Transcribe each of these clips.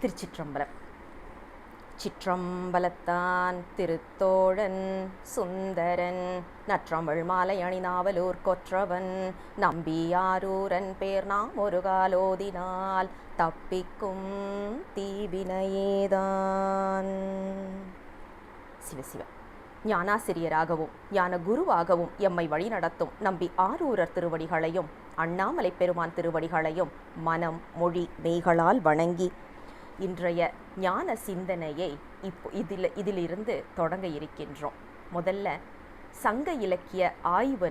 திருச்சிற்றம்பலம். சிற்றம்பலத்தான் திருத்தோழன் சுந்தரன் நற்றமிழ் மாலை அணிநாவலூர் கொற்றவன் நம்பியாரூரன் பேர் நாம் ஒரு காலோதினால் தப்பிக்கும் தீவினையேதான். சிவசிவ. ஞானாசிரியராகவும் ஞான குருவாகவும் எம்மை வழிநடத்தும் நம்பி ஆரூரர் திருவடிகளையும் அண்ணாமலை பெருமான் திருவடிகளையும் மனம் மொழி மெய்களால் வணங்கி இன்றைய ஞான சிந்தனையை இதிலிருந்து தொடங்க இருக்கின்றோம். முதல்ல சங்க இலக்கிய ஆய்வு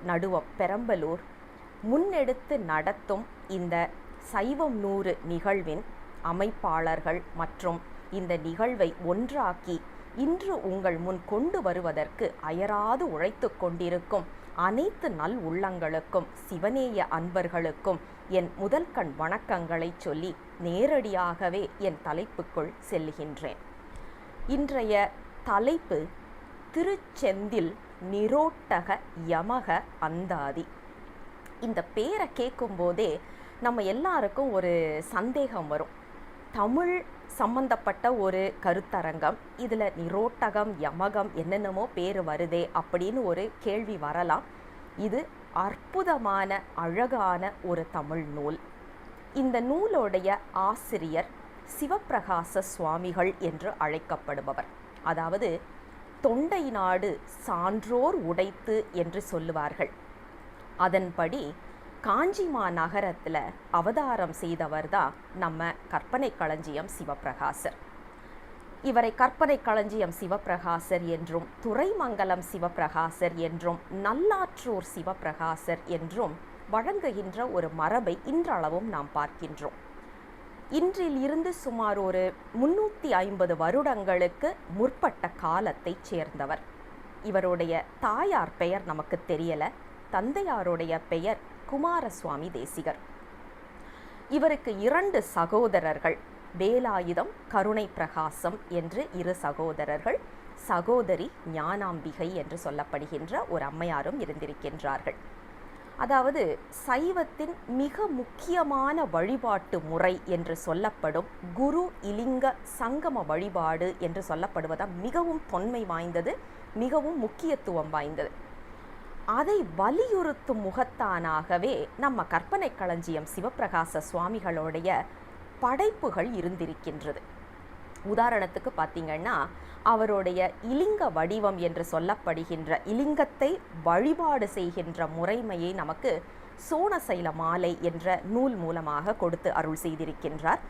நடுவம் பெரம்பலூர் முன்னெடுத்து நடத்தும் இந்த சைவம் 100 நிகழ்வின் அமைப்பாளர்கள் மற்றும் இந்த நிகழ்வை ஒன்றாக்கி இன்று உங்கள் முன் கொண்டு வருவதற்கு அயராது உழைத்து கொண்டிருக்கும் அனைத்து நல் உள்ளங்களுக்கும் சிவநேய அன்பர்களுக்கும் என் முதல் கண் வணக்கங்களை சொல்லி நேரடியாகவே என் தலைப்புக்குள் செல்லுகின்றேன். இன்றைய தலைப்பு திருச்செந்தில் நிரோட்டக யமக அந்தாதி. இந்த பேரை கேட்கும்போதே நம்ம எல்லாருக்கும் ஒரு சந்தேகம் வரும். தமிழ் சம்பந்தப்பட்ட ஒரு கருத்தரங்கம், இதில் நிரோட்டகம் யமகம் என்னென்னமோ பேர் வருதே அப்படின்னு ஒரு கேள்வி வரலாம். இது அற்புதமான அழகான ஒரு தமிழ் நூல். இந்த நூலோடைய ஆசிரியர் சிவப்பிரகாச சுவாமிகள் என்று அழைக்கப்படுபவர். அதாவது தொண்டை நாடு சான்றோர் உடைத்து என்று சொல்லுவார்கள். அதன்படி காஞ்சிமா நகரத்தில் அவதாரம் செய்தவர் தான் நம்ம கற்பனை களஞ்சியம் சிவப்பிரகாசர். இவரை கற்பனை களஞ்சியம் சிவப்பிரகாசர் என்றும் துறைமங்கலம் சிவப்பிரகாசர் என்றும் நல்லாற்றூர் சிவப்பிரகாசர் என்றும் வழங்குகின்ற ஒரு மரபை இன்றளவும் நாம் பார்க்கின்றோம். இன்றில் இருந்து சுமார் ஒரு 350 வருடங்களுக்கு முற்பட்ட காலத்தை சேர்ந்தவர். இவருடைய தாயார் பெயர் நமக்கு தெரியல, தந்தையாருடைய பெயர் குமாரசுவாமி தேசிகர். இவருக்கு 2 சகோதரர்கள், வேலாயுதம் கருணை பிரகாசம் என்று 2 சகோதரர்கள், சகோதரி ஞானாம்பிகை என்று சொல்லப்படுகின்ற ஒரு அம்மையாரும் இருந்திருக்கின்றார்கள். அதாவது சைவத்தின் மிக முக்கியமான வழிபாட்டு முறை என்று சொல்லப்படும் குரு இலிங்க சங்கம வழிபாடு என்று சொல்லப்படுவதால் மிகவும் தொன்மை வாய்ந்தது, மிகவும் முக்கியத்துவம் வாய்ந்தது. அதை வலியுறுத்தும் முகத்தானாகவே நம்ம கற்பனை களஞ்சியம் சிவப்பிரகாச சுவாமிகளுடைய படைப்புகள் இருந்திருக்கின்றது. உதாரணத்துக்கு பார்த்தீங்கன்னா, அவருடைய இலிங்க வடிவம் என்று சொல்லப்படுகின்ற இலிங்கத்தை வழிபாடு செய்கின்ற முறைமையை நமக்கு சோணசைல மாலை என்ற நூல் மூலமாக கொடுத்து அருள் செய்திருக்கின்றார்.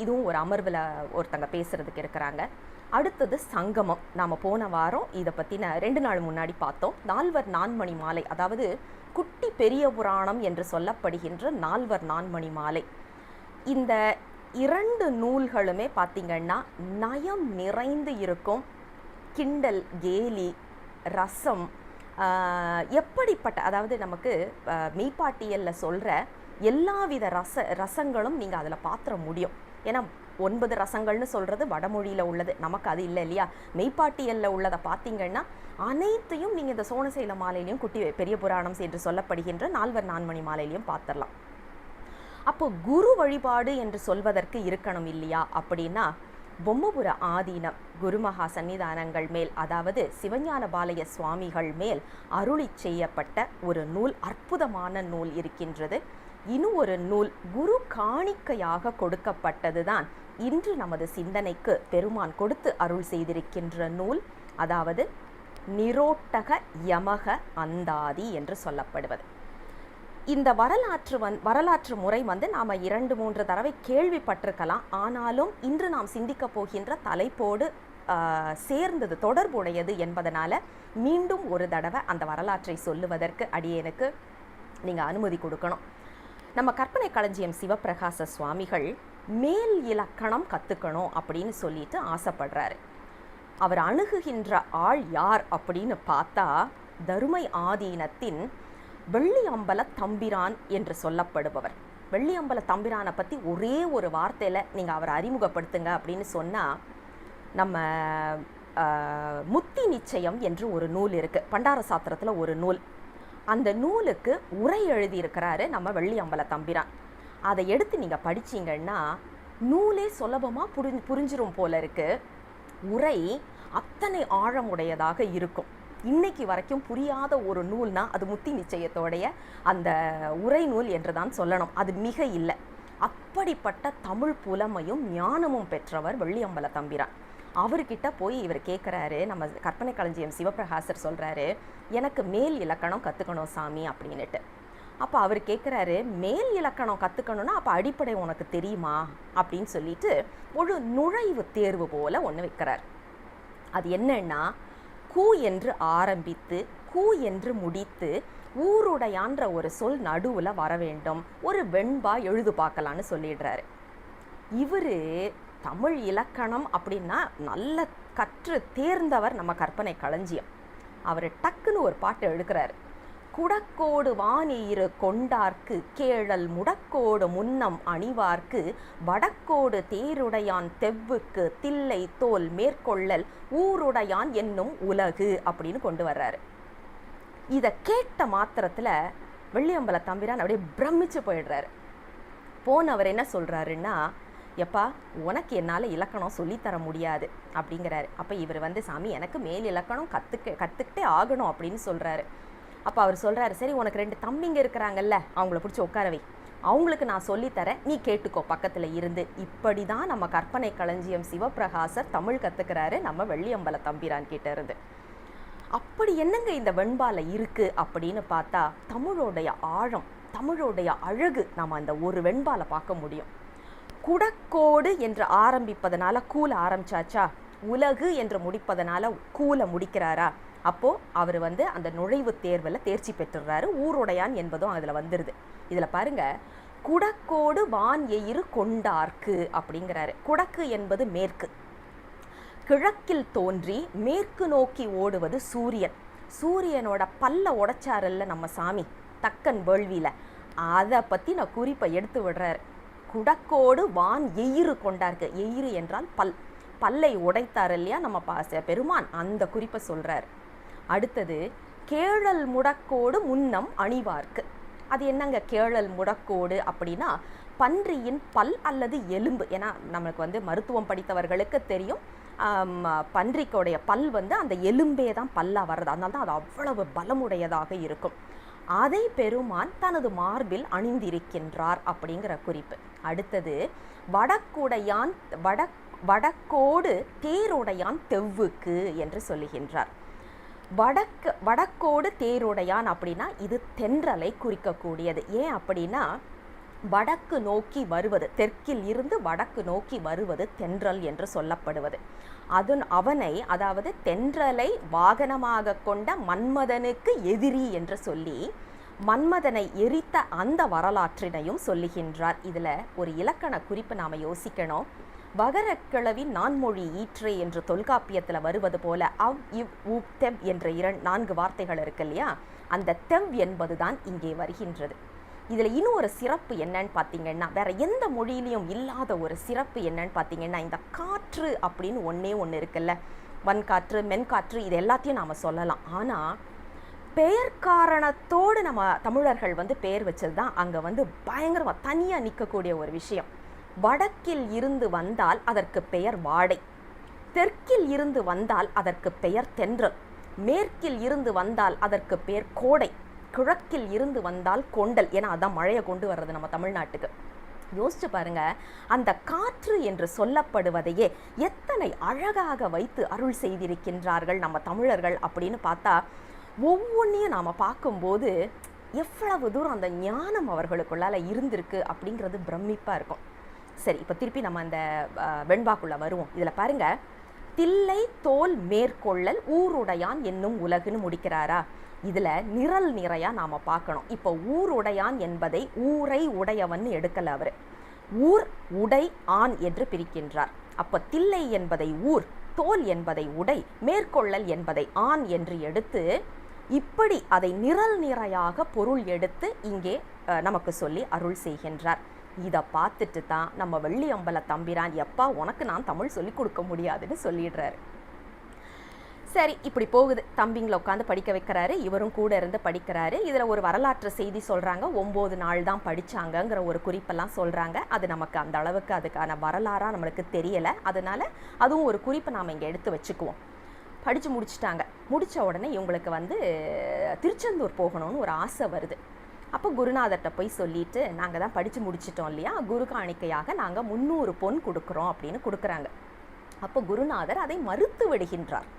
இதுவும் ஒரு அமர்வில் ஒருத்தங்க பேசுறதுக்கு இருக்கிறாங்க. அடுத்தது சங்கமம். நாம் போன வாரம் இதை பற்றின 2 நாள் முன்னாடி பார்த்தோம். 4 நான்மணி மாலை, அதாவது குட்டி பெரிய புராணம் என்று சொல்லப்படுகின்ற 4 நான்மணி மாலை. இந்த 2 நூல்களுமே பார்த்திங்கன்னா நயம் நிறைந்து இருக்கும். கிண்டல் கேலி ரசம் எப்படிப்பட்ட, அதாவது நமக்கு மெய்ப்பாட்டியலில் சொல்கிற எல்லாவித ரசங்களும் நீங்கள் அதில் பார்த்துட முடியும். ஏன்னா 9 ரசங்கள்னு சொல்கிறது வடமொழியில் உள்ளது, நமக்கு அது இல்லை இல்லையா. மெய்ப்பாட்டியலில் உள்ளதை பார்த்திங்கன்னா அனைத்தையும் நீங்கள் இந்த சோணசைல மாலையிலையும் குட்டி பெரிய புராணம் என்று சொல்லப்படுகின்ற 4 நான்மணி மாலையிலையும் பார்த்துடலாம். அப்போ குரு வழிபாடு என்று சொல்வதற்கு இருக்கணும் இல்லையா அப்படின்னா, பொம்மபுர ஆதீனம் குருமகா சன்னிதானங்கள் மேல், அதாவது சிவஞான பாலய சுவாமிகள் மேல் அருளி செய்யப்பட்ட ஒரு நூல், அற்புதமான நூல் இருக்கின்றது. இன்னும் ஒரு நூல் குரு காணிக்கையாக கொடுக்கப்பட்டது தான் இன்று நமது சிந்தனைக்கு பெருமான் கொடுத்து அருள் செய்திருக்கின்ற நூல், அதாவது நிரோட்டக யமக அந்தாதி என்று சொல்லப்படுவது. இந்த வரலாற்று முறை நாம் 2-3 தடவை கேள்விப்பட்டிருக்கலாம். ஆனாலும் இன்று நாம் சிந்திக்க போகின்ற தலைப்போடு சேர்ந்தது, தொடர்புடையது என்பதனால மீண்டும் ஒரு தடவை அந்த வரலாற்றை சொல்லுவதற்கு அடியேனுக்கு நீங்கள் அனுமதி கொடுக்கணும். நம்ம கற்பனை களஞ்சியம் சிவப்பிரகாச சுவாமிகள் மேல் இலக்கணம் கற்றுக்கணும் அப்படின்னு சொல்லிட்டு ஆசைப்படுறாரு. அவர் அணுகுகின்ற ஆள் யார் அப்படின்னு பார்த்தா, தருமை ஆதீனத்தின் வெள்ளியம்பல தம்பிரான் என்று சொல்லப்படுபவர். வெள்ளியம்பல தம்பிரானை பற்றி ஒரே ஒரு வார்த்தையில் நீங்கள் அவரை அறிமுகப்படுத்துங்க அப்படின்னு சொன்னால், நம்ம முத்தி நிச்சயம் என்று ஒரு நூல் இருக்குது, பண்டார சாத்திரத்தில் ஒரு நூல். அந்த நூலுக்கு உரை எழுதியிருக்கிறாரு நம்ம வெள்ளியம்பல தம்பிரான். அதை எடுத்து நீங்கள் படிச்சிங்கன்னா நூலே சுலபமாக புரிஞ்சிரும் போல இருக்கு. உரை அத்தனை ஆழமுடையதாக இருக்கும். இன்னைக்கு வரைக்கும் புரியாத ஒரு நூல்னா அது முத்தி நிச்சயத்தோடைய அந்த உரை நூல் என்று தான் சொல்லணும். அது மிக இல்லை. அப்படிப்பட்ட தமிழ் புலமையும் ஞானமும் பெற்றவர் வெள்ளியம்பல தம்பிரான். அவர்கிட்ட போய் இவர் கேட்குறாரு, நம்ம கற்பனை களஞ்சியம் சிவபிரகாசர் சொல்கிறாரு, எனக்கு மேல் இலக்கணம் கற்றுக்கணும் சாமி அப்படின்னுட்டு. அப்போ அவர் கேட்குறாரு, மேல் இலக்கணம் கற்றுக்கணுன்னா அப்போ அடிப்படை உனக்கு தெரியுமா அப்படின்னு சொல்லிட்டு ஒரு நுழைவு தேர்வு போல் ஒன்று வைக்கிறார். அது என்னன்னா, கூ என்று ஆரம்பித்து கூ என்று முடித்து ஊருடையான்ற ஒரு சொல் நடுவில் வர வேண்டும், ஒரு வெண்பா எழுது பார்க்கலான்னு சொல்லிடுறாரு. இவர் தமிழ் இலக்கணம் அப்படின்னா நல்ல கற்று தேர்ந்தவர் நம்ம கற்பனை களஞ்சியம். அவர் டக்குன்னு ஒரு பாட்டு எழுக்கிறாரு. குடக்கோடு வானீரு கொண்டார்க்கு கேழல் முடக்கோடு முன்னம் அணிவார்க்கு வடக்கோடு தேருடையான் தெவ்வுக்கு தில்லை தோல் மேற்கொள்ளல் ஊருடையான் என்னும் உலகு அப்படின்னு கொண்டு வர்றாரு. இதை கேட்ட மாத்திரத்தில் வெள்ளியம்பல தம்பிரான் அப்படியே பிரமிச்சு போயிடுறாரு. போனவர் என்ன சொல்கிறாருன்னா, எப்பா உனக்கு என்னால் இலக்கணம் சொல்லித்தர முடியாது அப்படிங்கிறாரு. அப்போ இவர் சாமி எனக்கு மேல் இலக்கணம் கற்றுக்கிட்டே ஆகணும் அப்படின்னு சொல்கிறாரு. அப்போ அவர் சொல்கிறாரு, சரி உனக்கு 2 தம்பிங்க இருக்கிறாங்கல்ல, அவங்கள பிடிச்சி உட்காரவை, அவங்களுக்கு நான் சொல்லித்தரேன், நீ கேட்டுக்கோ பக்கத்தில் இருந்து. இப்படி தான் நம்ம கற்பனை களஞ்சியம் சிவபிரகாசர் தமிழ் கற்றுக்கிறாரு நம்ம வெள்ளியம்பல தம்பிரான் கிட்ட இருந்து. அப்படி என்னங்க இந்த வெண்பால இருக்குது அப்படின்னு பார்த்தா, தமிழோடைய ஆழம், தமிழோடைய அழகு நம்ம அந்த ஒரு வெண்பால பார்க்க முடியும். குடக்கோடு என்று ஆரம்பிப்பதனால கூல ஆரம்பிச்சாச்சா, உலகு என்று முடிப்பதனால கூல முடிக்கிறாரா, அப்போது அவர் அந்த நுழைவு தேர்வில் தேர்ச்சி பெற்றுறாரு. ஊருடையான் என்பதும் அதில் வந்துடுது. இதில் பாருங்க, குடக்கோடு வான் எயிறு கொண்டார்க்கு அப்படிங்கிறாரு. குடக்கு என்பது மேற்கு, கிழக்கில் தோன்றி மேற்கு நோக்கி ஓடுவது சூரியன். சூரியனோட பல்ல உடைச்சாரல்ல நம்ம சாமி தக்கன் வேள்வியில், அதை பற்றி நான் குறிப்பை எடுத்து விடுறாரு. குடக்கோடு வான் எயிறு கொண்டார்க்கு, எயிறு என்றால் பல்லை உடைத்தார் இல்லையா நம்ம பெருமான், அந்த குறிப்பை சொல்கிறார். அடுத்தது கேழல் முடக்கோடு முன்னம் அணிவார்க்கு. அது என்னங்க கேழல் முடக்கோடு அப்படின்னா, பன்றியின் பல் அல்லது எலும்பு. ஏன்னா நம்மளுக்கு மருத்துவம் படித்தவர்களுக்கு தெரியும், பன்றிக்கோடைய பல் அந்த எலும்பே தான் பல்லாக வர்றது, அதனால தான் அது அவ்வளவு பலமுடையதாக இருக்கும். அதை பெருமான் தனது மார்பில் அணிந்திருக்கின்றார் அப்படிங்கிற குறிப்பு. அடுத்தது வடக்கோடு தேருடையான் தெவ்வுக்கு என்று சொல்லுகின்றார். வடக்கோடு தேருடையான் அப்படின்னா இது தென்றலை குறிக்கக்கூடியது. ஏன் அப்படின்னா, வடக்கு நோக்கி வருவது, தெற்கில் இருந்து வடக்கு நோக்கி வருவது தென்றல் என்று சொல்லப்படுவது. அவனை, அதாவது தென்றலை வாகனமாக கொண்ட மன்மதனுக்கு எதிரி என்று சொல்லி மன்மதனை எரித்த அந்த வரலாற்றினையும் சொல்லுகின்றார். இதில் ஒரு இலக்கண குறிப்பு நாம் யோசிக்கணும். வகரக்கிழவி நான்மொழி ஈற்றே என்று தொல்காப்பியத்தில் வருவது போல அவ் இவ் உப் தெவ் என்ற 4 வார்த்தைகள் இருக்கு இல்லையா, அந்த தெவ் என்பது தான் இங்கே வருகின்றது. இதில் இன்னும் ஒரு சிறப்பு என்னன்னு பார்த்தீங்கன்னா, வேற எந்த மொழியிலையும் இல்லாத ஒரு சிறப்பு என்னன்னு பார்த்தீங்கன்னா, இந்த காற்று அப்படின்னு ஒன்று இருக்குல்ல, வன்காற்று மென்காற்று, இது எல்லாத்தையும் நாம் சொல்லலாம். ஆனால் பெயர் காரணத்தோடு நம்ம தமிழர்கள் பெயர் வச்சது தான் அங்கே பயங்கரமாக தனியாக நிற்கக்கூடிய ஒரு விஷயம். வடக்கில் இருந்து வந்தால் அதற்கு பெயர் வாடை, தெற்கில் இருந்து வந்தால் அதற்கு பெயர் தென்றல், மேற்கில் இருந்து வந்தால் அதற்கு பெயர் கோடை, கிழக்கில் இருந்து வந்தால் கொண்டல். ஏன்னா அதான் மழையை கொண்டு வர்றது நம்ம தமிழ்நாட்டுக்கு. யோசிச்சு பாருங்க, அந்த காற்று என்று சொல்லப்படுவதையே எத்தனை அழகாக வைத்து அருள் செய்திருக்கின்றார்கள் நம்ம தமிழர்கள் அப்படின்னு பார்த்தா, ஒவ்வொன்றையும் நாம் பார்க்கும்போது எவ்வளவு தூரம் அந்த ஞானம் அவர்களுக்குள்ளால இருந்திருக்கு அப்படிங்கிறது பிரமிப்பாக இருக்கும். சரி, இப்போ திருப்பி நம்ம அந்த வெண்பாக்குள்ளே வருவோம். இதில் பாருங்க, தில்லை தோல் மேற்கொள்ளல் ஊருடையான் என்னும் உலகுன்னு முடிக்கிறாரா. இதில் நிரல் நிறையாக நாம் பார்க்கணும். இப்போ ஊருடையான் என்பதை ஊரை உடையவன் எடுக்கல அவர், ஊர் உடை ஆண் என்று பிரிக்கின்றார். அப்போ தில்லை என்பதை ஊர், தோல் என்பதை உடை, மேற்கொள்ளல் என்பதை ஆண் என்று எடுத்து இப்படி அதை நிரல் நிறையாக பொருள் எடுத்து இங்கே நமக்கு சொல்லி அருள் செய்கின்றார். இதை பார்த்துட்டு தான் நம்ம வெள்ளியம்பல தம்பிரான், எப்பா உனக்கு நான் தமிழ் சொல்லி கொடுக்க முடியாதுன்னு சொல்லிடுறாரு. சரி, இப்படி போகுது. தம்பிங்களை உட்காந்து படிக்க வைக்கிறாரு, இவரும் கூட இருந்து படிக்கிறாரு. இதில் ஒரு வரலாற்று செய்தி சொல்கிறாங்க, 9 நாள் தான் படித்தாங்கங்கிற ஒரு குறிப்பெல்லாம் சொல்கிறாங்க. அது நமக்கு அந்த அளவுக்கு அதுக்கான வரலாறாக நம்மளுக்கு தெரியலை. அதனால அதுவும் ஒரு குறிப்பை நாம் இங்கே எடுத்து வச்சுக்குவோம். படித்து முடிச்சிட்டாங்க. முடித்த உடனே இவங்களுக்கு வந்து திருச்செந்தூர் போகணும்னு ஒரு ஆசை வருது. அப்போ குருநாதர்கிட்ட போய் சொல்லிட்டு, நாங்கள் தான் படித்து முடிச்சிட்டோம் இல்லையா, குரு காணிக்கையாக நாங்கள் 300 பொன் கொடுக்குறோம் அப்படின்னு கொடுக்குறாங்க. அப்போ குருநாதர் அதை மறுத்து விடுகின்றார்.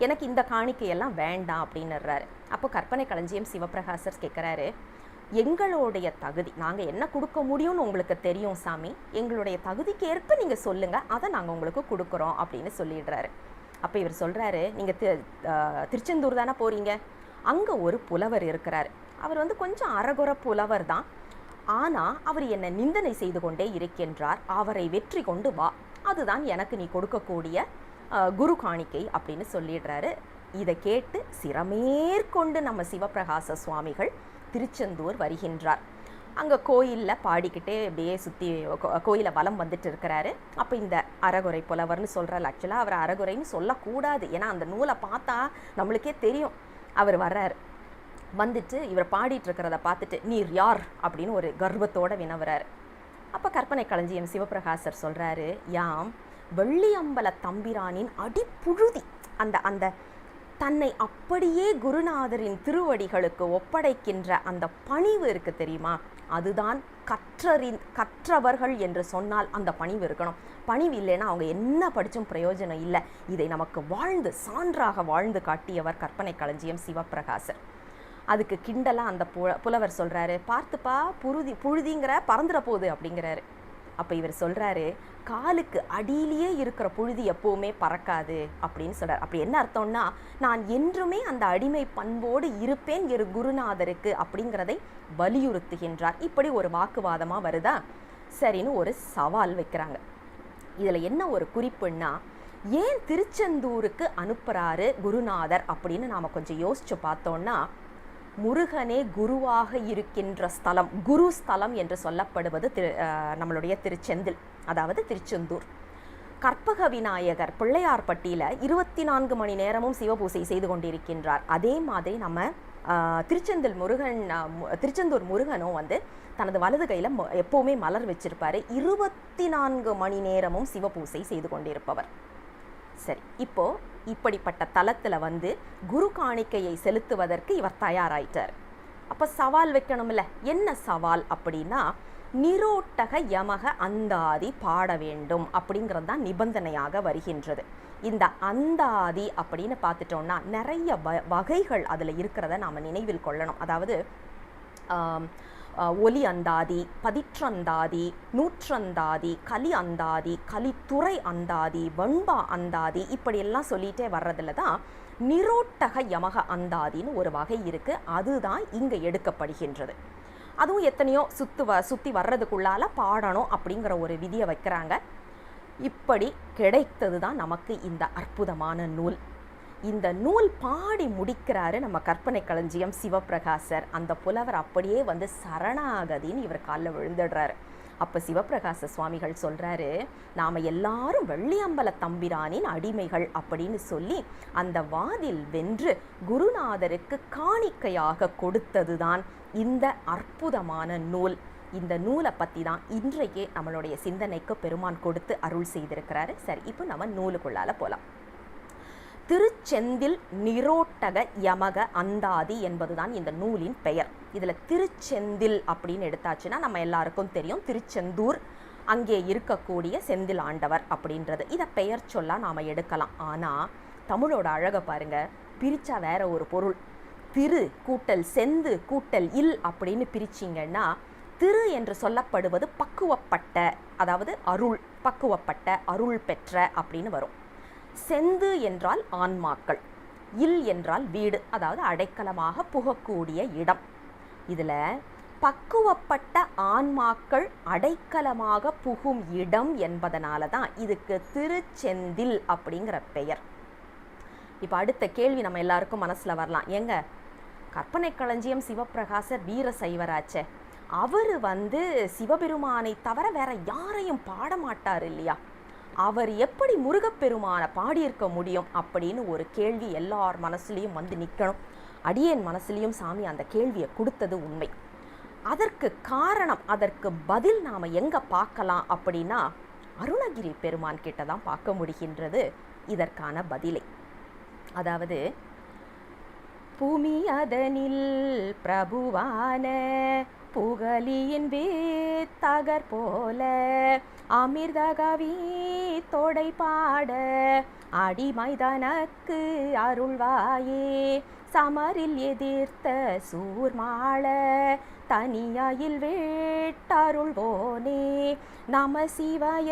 எனக்கு இந்த காணிக்கையெல்லாம் வேண்டாம் அப்படின்னுறாரு. அப்போ கற்பனை களஞ்சியம் சிவப்பிரகாசர் கேட்குறாரு, எங்களுடைய தகுதி, நாங்கள் என்ன கொடுக்க முடியும்னு உங்களுக்கு தெரியும் சாமி, எங்களுடைய தகுதிக்கு ஏற்ப நீங்கள் சொல்லுங்கள், அதை நாங்கள் உங்களுக்கு கொடுக்குறோம் அப்படின்னு சொல்லிடுறாரு. அப்போ இவர் சொல்கிறாரு, நீங்கள் திருச்செந்தூர் தானே போகிறீங்க, அங்கே ஒரு புலவர் இருக்கிறார். அவர் வந்து கொஞ்சம் அறகுறை புலவர் தான், ஆனால் அவர் என்னை நிந்தனை செய்து கொண்டே இருக்கின்றார், அவரை வெற்றி கொண்டு வா, அதுதான் எனக்கு நீ கொடுக்கக்கூடிய குரு காணிக்கை அப்படின்னு சொல்லிடுறாரு. இதை கேட்டு சிரமேற்கொண்டு நம்ம சிவப்பிரகாச சுவாமிகள் திருச்செந்தூர் வருகின்றார். அங்கே கோயிலில் பாடிக்கிட்டே அப்படியே சுற்றி கோயிலை வலம் வந்துட்டு இருக்கிறாரு. அப்போ இந்த அறகுறை புலவர்னு சொல்கிறார். ஆக்சுவலாக அவர் அறகுறைன்னு சொல்லக்கூடாது, ஏன்னா அந்த நூலை பார்த்தா நம்மளுக்கே தெரியும். அவர் வர்றார், வந்துட்டு இவர் பாடிட்டு இருக்கிறத பார்த்துட்டு நீர் யார் அப்படின்னு ஒரு கர்வத்தோடு வினவுறாரு. அப்போ கற்பனை களஞ்சியம் சிவப்பிரகாசர் சொல்கிறாரு, யாம் வெள்ளியம்பல தம்பிரானின் அடிப்புழுதி, அந்த அந்த தன்னை அப்படியே குருநாதரின் திருவடிகளுக்கு ஒப்படைக்கின்ற அந்த பணிவு இருக்குது தெரியுமா, அதுதான் கற்றவர்கள் என்று சொன்னால் அந்த பணிவு இருக்கணும். பணிவு இல்லைன்னா அவங்க என்ன படித்தும் பிரயோஜனம் இல்லை. இதை நமக்கு சான்றாக வாழ்ந்து காட்டியவர் கற்பனை களஞ்சியம் சிவப்பிரகாசர். அதுக்கு கிண்டலாக அந்த புலவர் சொல்கிறாரு, பார்த்துப்பா புழுதிங்கிற பறந்துட போகுது அப்படிங்கிறாரு. அப்போ இவர் சொல்கிறாரு, காலுக்கு அடியிலேயே இருக்கிற புழுதி எப்போவுமே பறக்காது அப்படின்னு சொல்கிறார். அப்படி என்ன அர்த்தம்னா, நான் என்றுமே அந்த அடிமை பண்போடு இருப்பேன் எரு குருநாதருக்கு அப்படிங்கிறதை வலியுறுத்துகின்றார். இப்படி ஒரு வாக்குவாதமாக வருதா, சரின்னு ஒரு சவால் வைக்கிறாங்க. இதில் என்ன ஒரு குறிப்புன்னா, ஏன் திருச்செந்தூருக்கு அனுப்புகிறாரு குருநாதர் அப்படின்னு நாம் கொஞ்சம் யோசித்து பார்த்தோன்னா, முருகனே குருவாக இருக்கின்ற ஸ்தலம், குரு ஸ்தலம் என்று சொல்லப்படுவது நம்மளுடைய திருச்செந்தில், அதாவது திருச்செந்தூர். கற்பக விநாயகர் பிள்ளையார்பட்டியில் 24 மணி நேரமும் சிவபூசை செய்து கொண்டிருக்கின்றார். அதே மாதிரி நம்ம திருச்செந்தூர் முருகனும் வந்து தனது வலது கையில் எப்போவுமே மலர் வச்சிருப்பாரு. 24 மணி நேரமும் சிவபூசை செய்து கொண்டிருப்பவர். சரி, இப்போ இப்படிப்பட்ட தலத்தில் வந்து குரு காணிக்கையை செலுத்துவதற்கு இவர் தயாராயிட்டார். அப்போ சவால் வைக்கணும்ல, என்ன சவால் அப்படின்னா, நிரோட்டக யமக அந்தாதி பாட வேண்டும் அப்படிங்கிறது தான் நிபந்தனையாக வருகின்றது. இந்த அந்தாதி அப்படின்னு பார்த்துட்டோம்னா நிறைய வகைகள் அதில் இருக்கிறத நாம் நினைவில் கொள்ளணும். அதாவது ஒலி அந்தாதி, பதிற்றந்தாதி, நூற்றந்தாதி, கலி அந்தாதி, கலித்துறை அந்தாதி, வண்பா அந்தாதி, இப்படியெல்லாம் சொல்லிகிட்டே வர்றதுல தான் நிரோட்டக யமக அந்தாதின்னு ஒரு வகை இருக்குது. அதுதான் இங்கே எடுக்கப்படுகின்றது. அதுவும் எத்தனையோ சுற்றி வர்றதுக்குள்ளால பாடணும் அப்படிங்கிற ஒரு விதியை வைக்கிறாங்க. இப்படி கிடைத்தது தான் நமக்கு இந்த அற்புதமான நூல். இந்த நூல் பாடி முடிக்கிறாரு நம்ம கற்பனை களஞ்சியம் சிவப்பிரகாசர். அந்த புலவர் அப்படியே வந்து சரணாகதின்னு இவர் காலில் விழுந்துடுறாரு. அப்போ சிவப்பிரகாச சுவாமிகள் சொல்கிறாரு, நாம் எல்லாரும் வெள்ளியம்பல தம்பிரானின் அடிமைகள் அப்படின்னு சொல்லி அந்த வாதில் வென்று குருநாதருக்கு காணிக்கையாக கொடுத்தது தான் இந்த அற்புதமான நூல். இந்த நூலை பற்றி தான் இன்றைக்கே நம்மளுடைய சிந்தனைக்கு பெருமான் கொடுத்து அருள் செய்திருக்கிறாரு. சரி, இப்போ நம்ம நூலுக்குள்ளால போகலாம். திருச்செந்தில் நிரோட்டக யமக அந்தாதி என்பதுதான் இந்த நூலின் பெயர். இதில் திருச்செந்தில் அப்படின்னு எடுத்தாச்சுன்னா நம்ம எல்லாருக்கும் தெரியும், திருச்செந்தூர் அங்கே இருக்கக்கூடிய செந்தில் ஆண்டவர் அப்படின்றது. இதை பெயர் சொல்ல நாம் எடுக்கலாம். ஆனால் தமிழோட அழகை பாருங்க, பிரித்தா வேற ஒரு பொருள். திரு கூட்டல் செந்து கூட்டல் இல் அப்படின்னு பிரிச்சிங்கன்னா, திரு என்று சொல்லப்படுவது பக்குவப்பட்ட, அதாவது அருள், பக்குவப்பட்ட அருள் பெற்ற அப்படின்னு வரும். செந்து என்றால் ஆன்மாக்கள், இல் என்றால் வீடு, அதாவது அடைக்கலமாக புகக்கூடிய இடம். இதில் பக்குவப்பட்ட ஆன்மாக்கள் அடைக்கலமாக புகும் இடம் என்பதனால தான் இதுக்கு திருச்செந்தில் அப்படிங்கிற பெயர். இப்போ அடுத்த கேள்வி நம்ம எல்லாருக்கும் மனசில் வரலாம், ஏங்க கற்பனை களஞ்சியம் சிவப்பிரகாசர் வீர சைவராச்சே, அவர் வந்து சிவபெருமானை தவிர வேற யாரையும் பாட மாட்டார் இல்லையா, அவர் எப்படி முருகப்பெருமானை பாடியிருக்க முடியும் அப்படின்னு ஒரு கேள்வி எல்லார் மனசுலையும் வந்து நிற்கணும். அடியேன் மனசுலையும் சாமி அந்த கேள்வியை கொடுத்தது உண்மை. அதற்கு காரணம், அதற்கு பதில் நாம் எங்கே பார்க்கலாம் அப்படின்னா அருணகிரி பெருமான் கிட்ட தான் பார்க்க முடிகின்றது இதற்கான பதிலை. அதாவது பூமி அதனில் பிரபுவான புகழியின் வேத்தகர் போல அமிர்தகவி தொடை பாட அடிமைதனக்கு அருள்வாயே சமரில் எதிர்த்த சூர்மாள தனியாயில் வேட்டருள்வோனே நம சிவய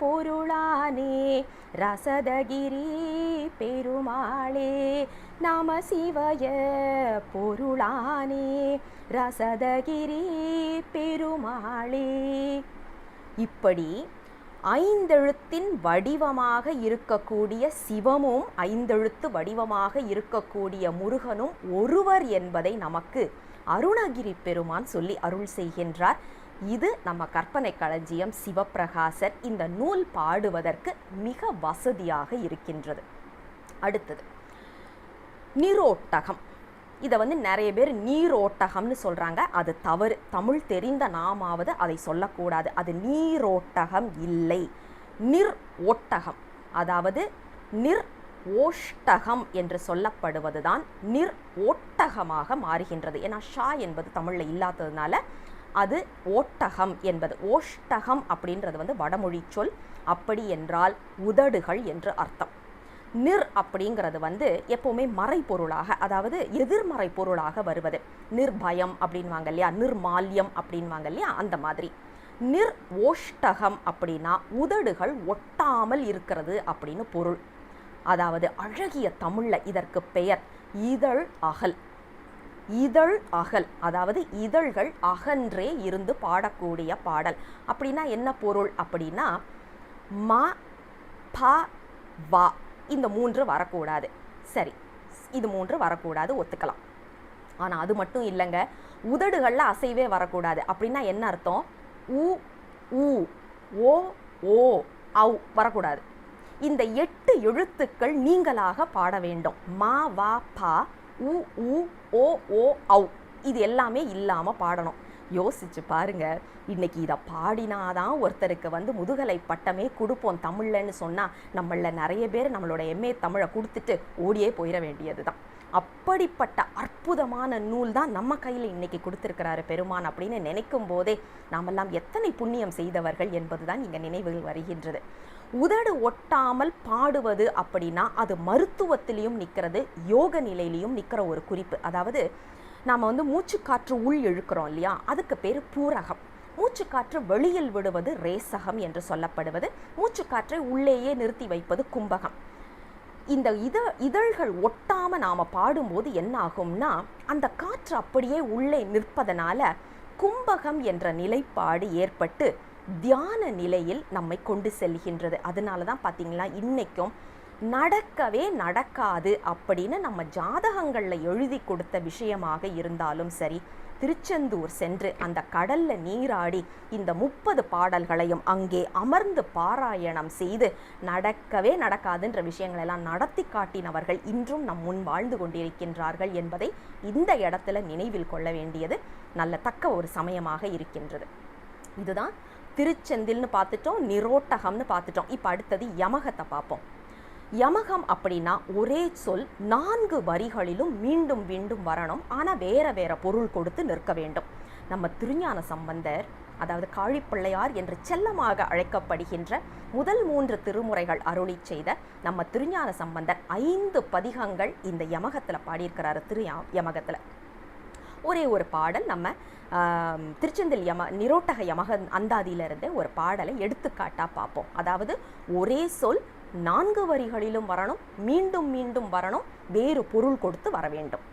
பொருளானே ரசதகிரி பெருமாளே நம சிவய பொருளானே ரசதகிரி பெருமாளே. இப்படி ஐந்தெழுத்தின் வடிவமாக இருக்கக்கூடிய சிவமும் ஐந்தெழுத்து வடிவமாக இருக்கக்கூடிய முருகனும் ஒருவர் என்பதை நமக்கு அருணகிரி பெருமான் சொல்லி அருள் செய்கின்றார். இது நம்ம கற்பனை களஞ்சியம் சிவப்பிரகாசர் இந்த நூல் பாடுவதற்கு மிக வசதியாக இருக்கின்றது. அடுத்தது நீரோட்டகம். இதை நிறைய பேர் நீரோட்டகம்னு சொல்கிறாங்க. அது தவறு. தமிழ் தெரிந்த நாமாவது அதை சொல்லக்கூடாது. அது நீரோட்டகம் இல்லை, நிர் ஓட்டகம். அதாவது நிர் ஓஷ்டகம் என்று சொல்லப்படுவதுதான் நிர் ஓட்டகமாக மாறுகின்றது. ஏன்னா ஷா என்பது தமிழில் இல்லாததுனால அது ஓட்டகம் என்பது. ஓஷ்டகம் அப்படின்றது வடமொழி சொல். அப்படி என்றால் உதடுகள் என்று அர்த்தம். நிர் அப்படிங்கிறது எப்போவுமே மறைப்பொருளாக, அதாவது எதிர்மறை பொருளாக வருவது. நிர்பயம் அப்படின்வாங்க இல்லையா, நிர்மால்யம் அப்படின்வாங்க இல்லையா, அந்த மாதிரி. நிர் ஓஷ்டகம் அப்படின்னா உதடுகள் ஒட்டாமல் இருக்கிறது அப்படின்னு பொருள். அதாவது அழகிய தமிழில் இதற்கு பெயர் இதழ் அகல். இதழ் அகல், அதாவது இதழ்கள் அகன்றே இருந்து பாடக்கூடிய பாடல். அப்படின்னா என்ன பொருள் அப்படின்னா ம ப வா இந்த மூன்று வரக்கூடாது. சரி, இது மூன்று வரக்கூடாது, ஒத்துக்கலாம். ஆனால் அது மட்டும் இல்லைங்க, உதடுகளில் அசைவே வரக்கூடாது. அப்படின்னா என்ன அர்த்தம்? உ ஊ ஓ ஓ அவ் வரக்கூடாது. இந்த 8 எழுத்துக்கள் நீங்களாக பாட வேண்டும். மா வா பா உ ஊ ஓ ஓ அவ் இது எல்லாமே இல்லாமல் பாடணும். யோசிச்சு பாருங்க. இன்னைக்கு இதை பாடினாதான் ஒருத்தருக்கு முதுகலை பட்டமே கொடுப்போம் தமிழ்லன்னு சொன்னால் நம்மள நிறைய பேர் நம்மளோட எம்ஏ தமிழை கொடுத்துட்டு ஓடியே போயிட வேண்டியது தான். அப்படிப்பட்ட அற்புதமான நூல் தான் நம்ம கையில் இன்னைக்கு கொடுத்துருக்கிறாரு பெருமான் அப்படின்னு நினைக்கும் போதே நாமெல்லாம் எத்தனை புண்ணியம் செய்தவர்கள் என்பது தான் இங்கே நினைவில் வருகின்றது. உதடு ஒட்டாமல் பாடுவது அப்படின்னா அது மருத்துவத்திலையும் நிற்கிறது, யோக நிலையிலையும் நிற்கிற ஒரு குறிப்பு. அதாவது நாம் மூச்சுக்காற்று உள் இழுக்கிறோம் இல்லையா, அதுக்கு பேர் பூரகம். மூச்சுக்காற்று வெளியில் விடுவது ரேசகம் என்று சொல்லப்படுவது. மூச்சுக்காற்றை உள்ளேயே நிறுத்தி வைப்பது கும்பகம். இந்த இதழ்கள் ஒட்டாமல் நாம் பாடும்போது என்ன ஆகும்னா அந்த காற்று அப்படியே உள்ளே நிற்பதனால கும்பகம் என்ற நிலைப்பாடு ஏற்பட்டு தியான நிலையில் நம்மை கொண்டு செல்கின்றது. அதனால தான் பார்த்தீங்களா இன்னைக்கும் நடக்கவே நடக்காது அப்படின்னு நம்ம ஜாதகங்களில் எழுதி கொடுத்த விஷயமாக இருந்தாலும் சரி, திருச்செந்தூர் சென்று அந்த கடல்ல நீராடி இந்த 30 பாடல்களையும் அங்கே அமர்ந்து பாராயணம் செய்து நடக்கவே நடக்காதுன்ற விஷயங்களெல்லாம் நடத்தி காட்டினவர்கள் இன்றும் நம் முன் வாழ்ந்து கொண்டிருக்கின்றார்கள் என்பதை இந்த இடத்துல நினைவில் கொள்ள வேண்டியது நல்ல தக்க ஒரு சமயமாக இருக்கின்றது. இதுதான் திருச்செந்தில்னு பார்த்துட்டோம், நிரோட்டகம்னு பார்த்துட்டோம். இப்போ அடுத்தது யமகத்தை பார்ப்போம். யமகம் அப்படின்னா ஒரே சொல் 4 வரிகளிலும் மீண்டும் மீண்டும் வரணும். ஆனால் வேற வேற பொருள் கொடுத்து நிற்க வேண்டும். நம்ம திருஞான சம்பந்தர், அதாவது காழிப்பிள்ளையார் என்று செல்லமாக அழைக்கப்படுகின்ற முதல் 3 திருமுறைகள் அருளி செய்த நம்ம திருஞான சம்பந்தர் 5 பதிகங்கள் இந்த யமகத்தில் பாடியிருக்கிறாரு. யமகத்தில் ஒரே ஒரு பாடல் நம்ம திருச்செந்தில் நிரோட்டக யமக அந்தாதியிலிருந்தே ஒரு பாடலை எடுத்துக்காட்டாக பார்ப்போம். அதாவது ஒரே சொல் 4 வரிகளிலும் வரணும், மீண்டும் மீண்டும் வரணும், வேறு பொருள் கொடுத்து வர வேண்டும்.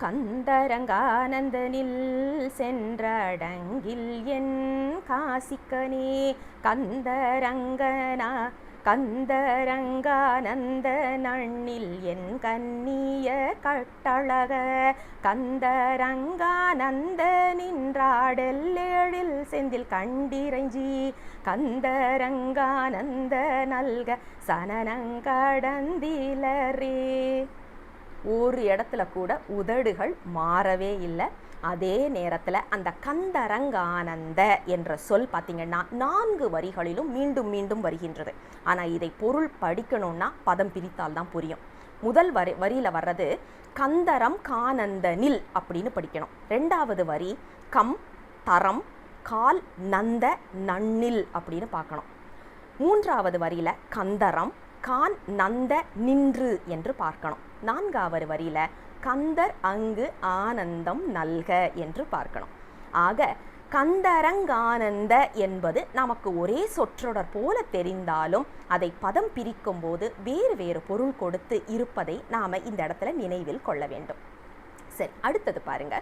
கந்தரங்கானந்தனில் சென்றடங்கில் என் காசிக்கனே கந்தரங்கனா கந்தரங்கானந்த நண்ணில் என் கண்ணிய கட்டழக கந்தரங்கானந்த நின்றாடெல்லெழில் செந்தில் கண்டிரஞ்சி கந்தரங்கானந்த நல்க சனனங்கடந்திலரே. ஒரு இடத்துல கூட உதடுகள் மாறவே இல்லை. அதே நேரத்தில் அந்த கந்தரங்கானந்த என்ற சொல் பார்த்திங்கன்னா 4 வரிகளிலும் மீண்டும் மீண்டும் வருகின்றது. ஆனால் இதை பொருள் படிக்கணும்னா பதம் பிரித்தால் தான் புரியும். முதல் வரியில் வர்றது கந்தரம் கானந்தனில் அப்படின்னு படிக்கணும். 2வது வரி கம் தரம் கால் நந்த நன்னில் அப்படின்னு பார்க்கணும். 3வது வரியில் கந்தரம் கான் நந்த நின்று என்று பார்க்கணும். 4வது வரியில் கந்தர் அங்கு ஆனந்தம் நல்க என்று பார்க்கணும். ஆக கந்தரங்கானந்த என்பது நமக்கு ஒரே சொற்றொடர் போல தெரிந்தாலும் அதை பதம் பிரிக்கும் போது வேறு வேறு பொருள் கொடுத்து இருப்பதை நாம் இந்த இடத்துல நினைவில் கொள்ள வேண்டும். சரி, அடுத்தது பாருங்க,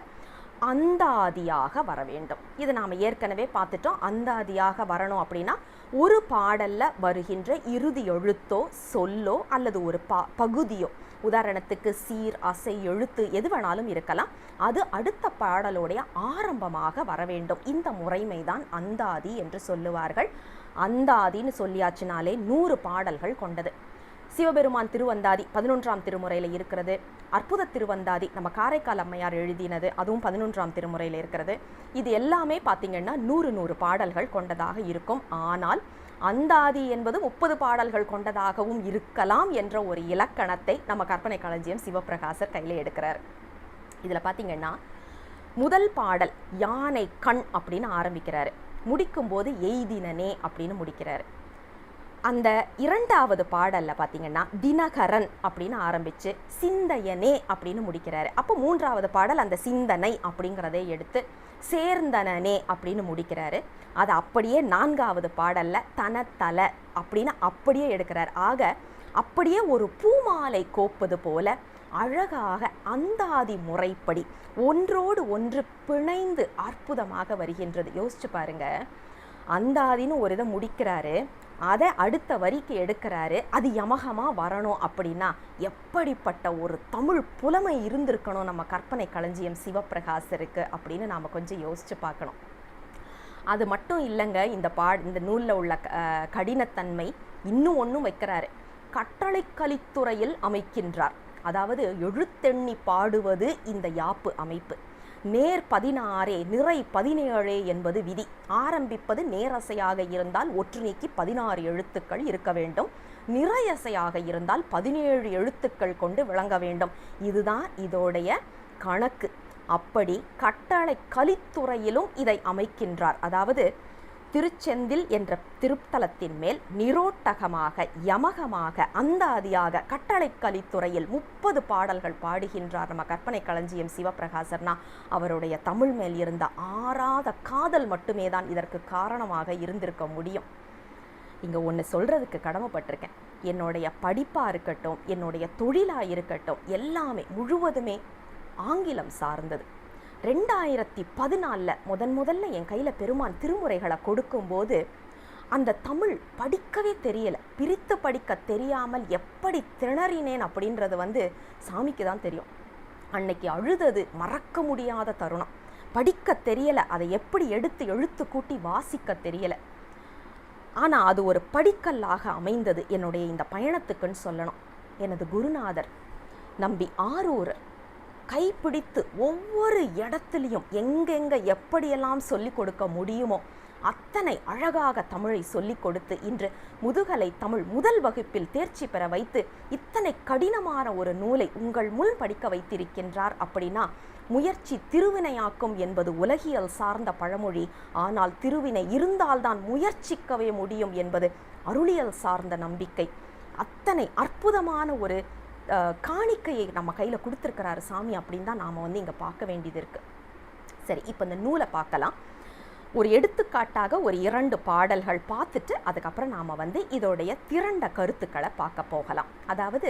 அந்தாதியாக வர வேண்டும். இது நாம் ஏற்கனவே பார்த்துட்டோம். அந்தாதியாக வரணும் அப்படின்னா ஒரு பாடலில் வருகின்ற இறுதி எழுத்தோ சொல்லோ அல்லது ஒரு பகுதியோ, உதாரணத்துக்கு சீர் அசை எழுத்து எது வேணாலும் இருக்கலாம், அது அடுத்த பாடலுடைய ஆரம்பமாக வர வேண்டும். இந்த முறைமை தான் அந்தாதி என்று சொல்லுவார்கள். அந்தாதின்னு சொல்லியாச்சுனாலே 100 பாடல்கள் கொண்டது. சிவபெருமான் திருவந்தாதி 11ஆம் திருமுறையில் இருக்கிறது. அற்புத திருவந்தாதி நம்ம காரைக்கால் அம்மையார் எழுதினது, அதுவும் 11ஆம் திருமுறையில் இருக்கிறது. இது எல்லாமே பார்த்திங்கன்னா 100 பாடல்கள் கொண்டதாக இருக்கும். ஆனால் அந்தாதி என்பது 30 பாடல்கள் கொண்டதாகவும் இருக்கலாம் என்ற ஒரு இலக்கணத்தை நம்ம கற்பனை களஞ்சியம் சிவப்பிரகாசர் கையில் எடுக்கிறார். இதில் பார்த்திங்கன்னா முதல் பாடல் யானை கண் அப்படின்னு ஆரம்பிக்கிறாரு, முடிக்கும்போது எய்தினனே அப்படின்னு முடிக்கிறாரு. அந்த 2வது பாடலில் பார்த்திங்கன்னா தினகரன் அப்படின்னு ஆரம்பித்து சிந்தையனே அப்படின்னு முடிக்கிறாரு. அப்போ 3வது பாடல் அந்த சிந்தனை அப்படிங்கிறதை எடுத்து சேர்ந்தனனே அப்படின்னு முடிக்கிறாரு. அது அப்படியே 4வது பாடலில் தனத்தல அப்படின்னு அப்படியே எடுக்கிறார். ஆக அப்படியே ஒரு பூமாலை கோப்பது போல அழகாக அந்தாதி முறைப்படி ஒன்றோடு ஒன்று பிணைந்து அற்புதமாக வருகின்றது. யோசிச்சு பாருங்க, அந்தாதின்னு ஒரு இதை முடிக்கிறாரு, அதை அடுத்த வரிக்கு எடுக்கிறாரு, அது யமகமாக வரணும் அப்படின்னா எப்படிப்பட்ட ஒரு தமிழ் புலமை இருந்திருக்கணும் நம்ம கற்பனை களஞ்சியம் சிவப்பிரகாசருக்கு அப்படின்னு நாம் கொஞ்சம் யோசித்து பார்க்கணும். அது மட்டும் இல்லைங்க, இந்த நூலில் உள்ள கடினத்தன்மை இன்னும் ஒன்றும் வைக்கிறாரு. கட்டளை கலித்துறையில் அமைக்கின்றார். அதாவது எழுத்தெண்ணி பாடுவது இந்த யாப்பு அமைப்பு. நேர் 16 நிறை 17 என்பது விதி. ஆரம்பிப்பது நேரசையாக இருந்தால் ஒற்று நீக்கி 16 எழுத்துக்கள் இருக்க வேண்டும். நிறையசையாக இருந்தால் 17 எழுத்துக்கள் கொண்டு விளங்க வேண்டும். இதுதான் இதோடைய கணக்கு. அப்படி கட்டளை கலித்துறையிலும் இதை அமைக்கின்றார். அதாவது திருச்செந்தில் என்ற திருத்தலத்தின் மேல் நிரோட்டகமாக யமகமாக அந்தாதியாக கட்டளை கலித்துறையில் 30 பாடல்கள் பாடுகின்றார் நம்ம கற்பனை களஞ்சியம் சிவப்பிரகாசர்னா அவருடைய தமிழ் மேல் இருந்த ஆறாத காதல் மட்டுமே தான் இதற்கு காரணமாக இருந்திருக்க முடியும். இங்கே ஒன்று சொல்கிறதுக்கு கடமைப்பட்டிருக்கேன். என்னுடைய படிப்பாக இருக்கட்டும், என்னுடைய தொழிலாக இருக்கட்டும், எல்லாமே முழுவதுமே ஆங்கிலம் சார்ந்தது. 2014 முதல்ல என் கையில் பெருமான் திருமுறைகளை கொடுக்கும்போது அந்த தமிழ் படிக்கவே தெரியலை. பிரித்து படிக்க தெரியாமல் எப்படி திணறினேன் அப்படின்றது சாமிக்கு தான் தெரியும். அன்னைக்கு அழுதது மறக்க முடியாத தருணம். படிக்க தெரியலை, அதை எப்படி எடுத்து எழுத்து கூட்டி வாசிக்க தெரியலை. ஆனால் அது ஒரு படிக்கல்லாக அமைந்தது என்னுடைய இந்த பயணத்துக்குன்னு சொல்லணும். எனது குருநாதர் நம்பி ஆரூர் கைப்பிடித்து ஒவ்வொரு இடத்துலையும் எங்கெங்கே எப்படியெல்லாம் சொல்லிக் கொடுக்க முடியுமோ அத்தனை அழகாக தமிழை சொல்லிக் கொடுத்து இன்று முதுகலை தமிழ் முதல் வகுப்பில் தேர்ச்சி பெற வைத்து இத்தனை கடினமான ஒரு நூலை உங்கள் முன் படிக்க வைத்திருக்கின்றார். அப்படின்னா முயற்சி திருவினையாக்கும் என்பது உலகியல் சார்ந்த பழமொழி. ஆனால் திருவினை இருந்தால்தான் முயற்சிக்கவே முடியும் என்பது அருளியல் சார்ந்த நம்பிக்கை. அத்தனை அற்புதமான ஒரு காணிக்கையை நம்ம கையில் கொடுத்துருக்கிறாரு சாமி அப்படின்னு தான் நாம் இங்கே பார்க்க வேண்டியது இருக்குது. சரி, இப்போ இந்த நூலை பார்க்கலாம். ஒரு எடுத்துக்காட்டாக ஒரு 2 பாடல்கள் பார்த்துட்டு அதுக்கப்புறம் நாம் இதோடைய திரண்ட கருத்துக்களை பார்க்க போகலாம். அதாவது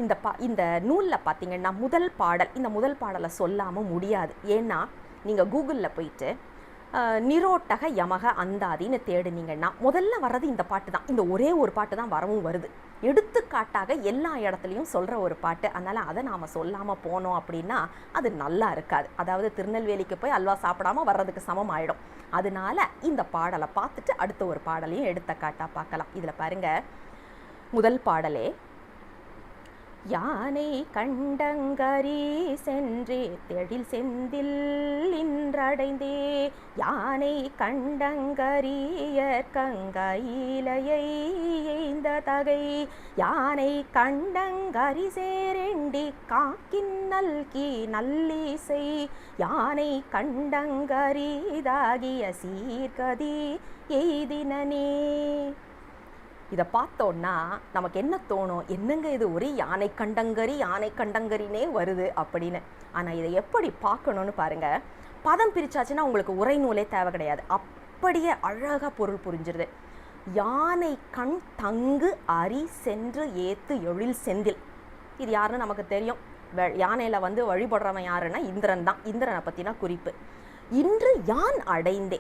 இந்த நூலில் பார்த்திங்கன்னா முதல் பாடல், இந்த முதல் பாடலை சொல்லாமல் முடியாது. ஏன்னா நீங்கள் கூகுளில் போயிட்டு நிரோட்டக யமக அந்தாதின்னு தேடுனீங்கன்னா முதல்ல வர்றது இந்த பாட்டு தான். இந்த ஒரே ஒரு பாட்டு தான் வரவும் வருது. எடுத்துக்காட்டாக எல்லா இடத்துலையும் சொல்கிற ஒரு பாட்டு. அதனால் அதை நாம் சொல்லாமல் போனோம் அப்படின்னா அது நல்லா இருக்காது. அதாவது திருநெல்வேலிக்கு போய் அல்வா சாப்பிடாம வர்றதுக்கு சமம் ஆகிடும். அதனால இந்த பாடலை பார்த்துட்டு அடுத்த ஒரு பாடலையும் எடுத்துக்காட்டாக பார்க்கலாம். இதில் பாருங்கள், முதல் பாடலே யானை கண்டங்கரி சென்றே தெழில் செந்தில் இன்றடைந்தே யானை கண்டங்கரிய கங்கையிலையை எய்ந்த தகை யானை கண்டங்கரி சேரெண்டி காக்கின் நல்கி நல்லிசை யானை கண்டங்கரிதாகிய சீர்கதி எய்தினனே. இதை பார்த்தோன்னா நமக்கு என்ன தோணும், என்னங்க இது ஒரே யானை கண்டங்கரினே வருது அப்படின்னு. ஆனால் இதை எப்படி பார்க்கணுன்னு பாருங்கள். பதம் பிரிச்சாச்சுன்னா உங்களுக்கு உரைநூலே தேவை கிடையாது, அப்படியே அழகாக பொருள் புரிஞ்சிருது. யானை கண் தங்கு அரி சென்று ஏத்து எழில் செந்தில். இது யாருன்னு நமக்கு தெரியும். யானையில் வழிபடுறவன் யாருன்னா இந்திரன் தான். இந்திரனை பற்றினா குறிப்பு. இன்று யான் அடைந்தே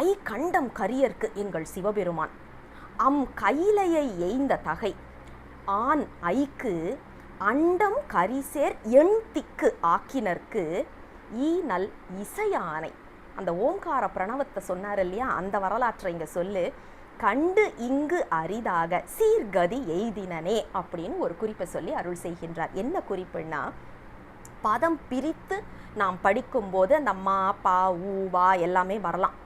ஐ கண்டம் கரியர்க்கு எங்கள் சிவபெருமான் அம் கையிலையை எய்ந்த தகை ஆண் ஐக்கு அண்டம் கரிசேர் எண் திக்கு ஆக்கினர்க்கு ஈநல் இசையானை. அந்த ஓங்கார பிரணவத்தை சொன்னார் இல்லையா, அந்த வரலாற்றை இங்கே சொல்லு. கண்டு இங்கு அரிதாக சீர்கதி எய்தினனே அப்படின்னு ஒரு குறிப்பை சொல்லி அருள் செய்கின்றார். என்ன குறிப்புன்னா, பதம் பிரித்து நாம் படிக்கும்போது அந்த மா பா ஊ வா எல்லாமே வரலாம்.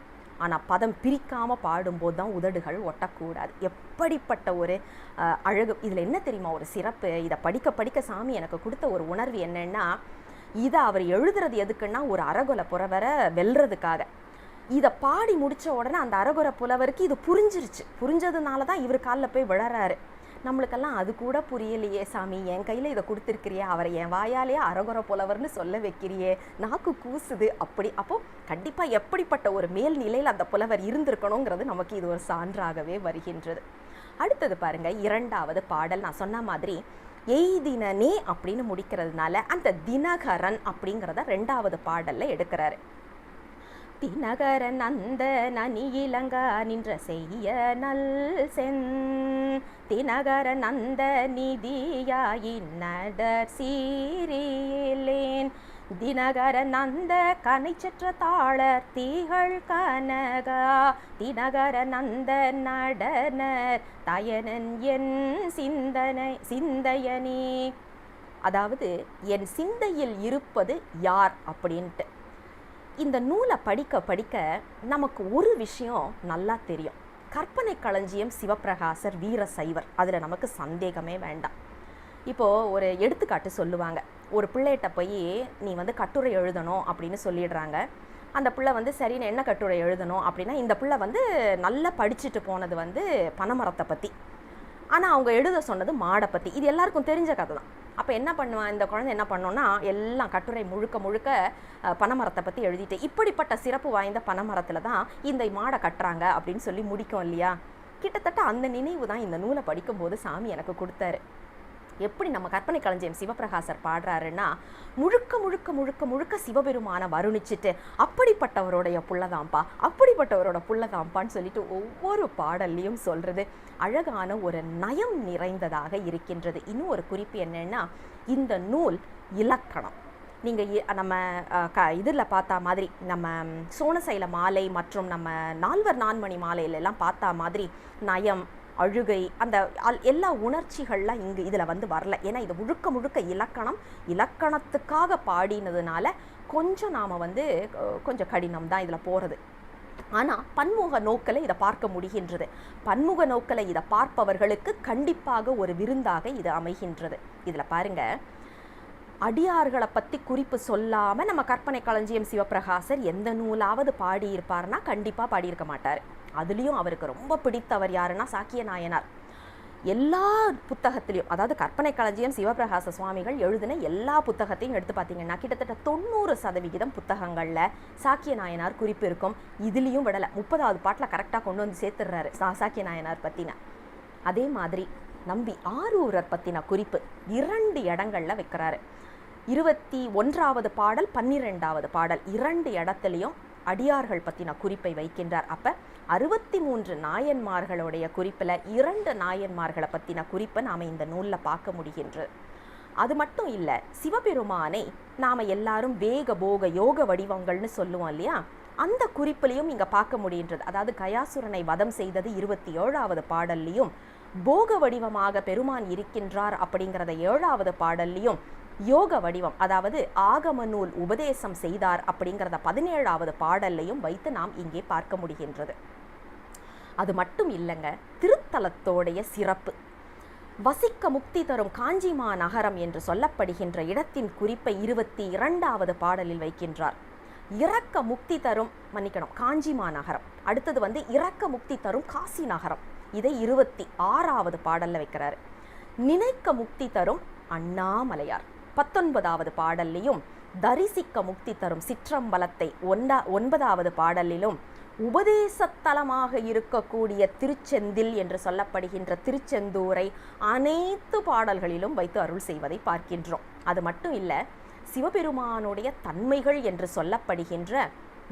ஆனால் பதம் பிரிக்காமல் பாடும்போது தான் உதடுகள் ஒட்டக்கூடாது. எப்படிப்பட்ட ஒரு அழகு! இதில் என்ன தெரியுமா ஒரு சிறப்பு? இதை படிக்க படிக்க சாமி எனக்கு கொடுத்த ஒரு உணர்வு என்னென்னா, இதை அவர் எழுதுறது எதுக்குன்னா ஒரு அரகுல புலவரை வெல்றதுக்காக. இதை பாடி முடித்த உடனே அந்த அரகுர புலவருக்கு இது புரிஞ்சதுனால தான் இவர் காலில் போய் விழறாரு. நம்மளுக்கெல்லாம் அது கூட புரியலையே சாமி, என் கையில் இதை கொடுத்துருக்கிறியே, அவரை என் வாயாலே அரகுர புலவர்னு சொல்ல வைக்கிறியே, நாக்கு கூசுது அப்படி. அப்போது கண்டிப்பாக எப்படிப்பட்ட ஒரு மேல்நிலையில் அந்த புலவர் இருந்திருக்கணுங்கிறது நமக்கு இது ஒரு சான்றாகவே வருகின்றது. அடுத்தது பாருங்கள், இரண்டாவது பாடல். நான் சொன்ன மாதிரி எய்தினனே அப்படின்னு முடிக்கிறதுனால அந்த தினகரன் அப்படிங்கிறத ரெண்டாவது பாடலில் எடுக்கிறாரு. தினகரன் அந்த நனி இலங்க நின்ற செய்ய நல் சென் தினகரன் அந்த நிதியாயின் நடர் சீரிலேன் தினகரன் அந்த கனைச்சற்ற தாளர் தீகள் கனகா தினகரன் அந்த நடனர் தயனன் என் சிந்தையனே. அதாவது என் சிந்தையில் இருப்பது யார் அப்படின்ட்டு. இந்த நூலை படிக்க படிக்க நமக்கு ஒரு விஷயம் நல்லா தெரியும். கற்பனை களஞ்சியம் சிவப்பிரகாசர் வீர சைவர், அதில் நமக்கு சந்தேகமே வேண்டாம். இப்போது ஒரு எடுத்துக்காட்டு சொல்லுவாங்க. ஒரு பிள்ளைகிட்ட போய் நீ கட்டுரை எழுதணும் அப்படின்னு சொல்லிடுறாங்க. அந்த பிள்ளை சரின்னு என்ன கட்டுரை எழுதணும் அப்படின்னா, இந்த பிள்ளை நல்லா படிச்சுட்டு போனது பனைமரத்தை பற்றி, ஆனால் அவங்க எழுத சொன்னது மாடை பற்றி. இது எல்லாருக்கும் தெரிஞ்ச கதை தான். அப்போ என்ன பண்ணுவான் இந்த குழந்தை, என்ன பண்ணோன்னா எல்லாம் கட்டுரை முழுக்க பனைமரத்தை பற்றி எழுதிட்டு, இப்படிப்பட்ட சிறப்பு வாய்ந்த பனைமரத்தில் தான் இந்த மாடை கட்டுறாங்க அப்படின்னு சொல்லி முடிக்கும் இல்லையா. கிட்டத்தட்ட அந்த நினைவு தான் இந்த நூலை படிக்கும்போது சாமி எனக்கு கொடுத்தாரு. எப்படி நம்ம கற்பனை களஞ்சியம் சிவப்பிரகாசர் பாடுறாருன்னா, முழுக்க சிவபெருமான வருணிச்சிட்டு அப்படிப்பட்டவருடைய புள்ளதாம்பான்னு சொல்லிட்டு ஒவ்வொரு பாடல்லையும் சொல்றது அழகான ஒரு நயம் நிறைந்ததாக இருக்கின்றது. இன்னும் ஒரு குறிப்பு என்னன்னா, இந்த நூல் இலக்கணம். நீங்கள் நம்ம இதில் பார்த்தா மாதிரி, நம்ம சோனசைல மாலை மற்றும் நம்ம நால்வர் நான்மணி மாலையிலெல்லாம் பார்த்தா மாதிரி நயம், அழுகை, அந்த எல்லா உணர்ச்சிகள்லாம் இதில் வரல. ஏன்னா இது முழுக்க இலக்கணத்துக்காக பாடினதுனால கொஞ்சம் நாம் கொஞ்சம் கடினம் தான் இதில் போகிறது. ஆனால் பன்முக நோக்கில் இதை பார்க்க முடிகின்றது. பன்முக நோக்கில் இதை பார்ப்பவர்களுக்கு கண்டிப்பாக ஒரு விருந்தாக இது அமைகின்றது. இதில் பாருங்கள், அடியார்களை பற்றி குறிப்பு சொல்லாமல் நம்ம கற்பனை களஞ்சியம் சிவப்பிரகாசர் எந்த நூலாவது பாடியிருப்பார்னா கண்டிப்பாக பாடியிருக்க மாட்டார். அதுலேயும் அவருக்கு ரொம்ப பிடித்தவர் யாருன்னா சாக்கிய நாயனார். எல்லா புத்தகத்திலையும், அதாவது கற்பனை களஞ்சியம் சிவப்பிரகாச சுவாமிகள் எழுதின எல்லா புத்தகத்தையும் எடுத்து பார்த்தீங்கன்னா கிட்டத்தட்ட 90% புத்தகங்களில் சாக்கிய நாயனார் குறிப்பு இருக்கும். இதுலேயும் விடலை, 30வது பாட்டில் கரெக்டாக கொண்டு சேர்த்துடுறாரு சாக்கிய நாயனார் பற்றின. அதே மாதிரி நம்பி ஆரூரர் பற்றின குறிப்பு 2 இடங்களில் வைக்கிறாரு. 21வது பாடல் 12வது பாடல் 2 இடத்துலையும் அடியார்கள் பற்றின குறிப்பை வைக்கின்றார். அப்போ 63 நாயன்மார்களுடைய குறிப்பில் 2 நாயன்மார்களை பற்றின குறிப்பை நாம் இந்த நூலில் பார்க்க முடிகின்றது. அது மட்டும் இல்லை, சிவபெருமானை நாம் எல்லாரும் வேக போக யோக வடிவங்கள்னு சொல்லுவோம் இல்லையா, அந்த குறிப்பிலையும் இங்கே பார்க்க முடிகின்றது. அதாவது கயாசுரனை வதம் செய்தது 27வது பாடல்லையும், போக வடிவமாக பெருமான் இருக்கின்றார் அப்படிங்கிறத 7வது பாடல்லையும், யோக வடிவம் அதாவது ஆகம நூல் உபதேசம் செய்தார் அப்படிங்கிறத 17வது பாடல்லையும் வைத்து நாம் இங்கே பார்க்க முடிகின்றது. அது மட்டும் இல்லைங்க, திருத்தலத்தோடைய சிறப்பு, வசிக்க முக்தி தரும் காஞ்சிமா நகரம் என்று சொல்லப்படுகின்ற இடத்தின் குறிப்பை 22வது பாடலில் வைக்கின்றார். இறக்க முக்தி தரும் காஞ்சிமா நகரம். அடுத்தது இறக்க முக்தி தரும் காசி நகரம், இதை 26வது பாடல்ல வைக்கிறாரு. நினைக்க முக்தி தரும் அண்ணாமலையார் 19வது பாடல்லையும், தரிசிக்க முக்தி தரும் சிற்றம்பலத்தை 9வது பாடலிலும், உபதேசத்தலமாக இருக்கக்கூடிய திருச்செந்தில் என்று சொல்லப்படுகின்ற திருச்செந்தூரை அனைத்து பாடல்களிலும் வைத்து அருள் செய்வதை பார்க்கின்றோம். அது மட்டும் இல்லை, சிவபெருமானுடைய தன்மைகள் என்று சொல்லப்படுகின்ற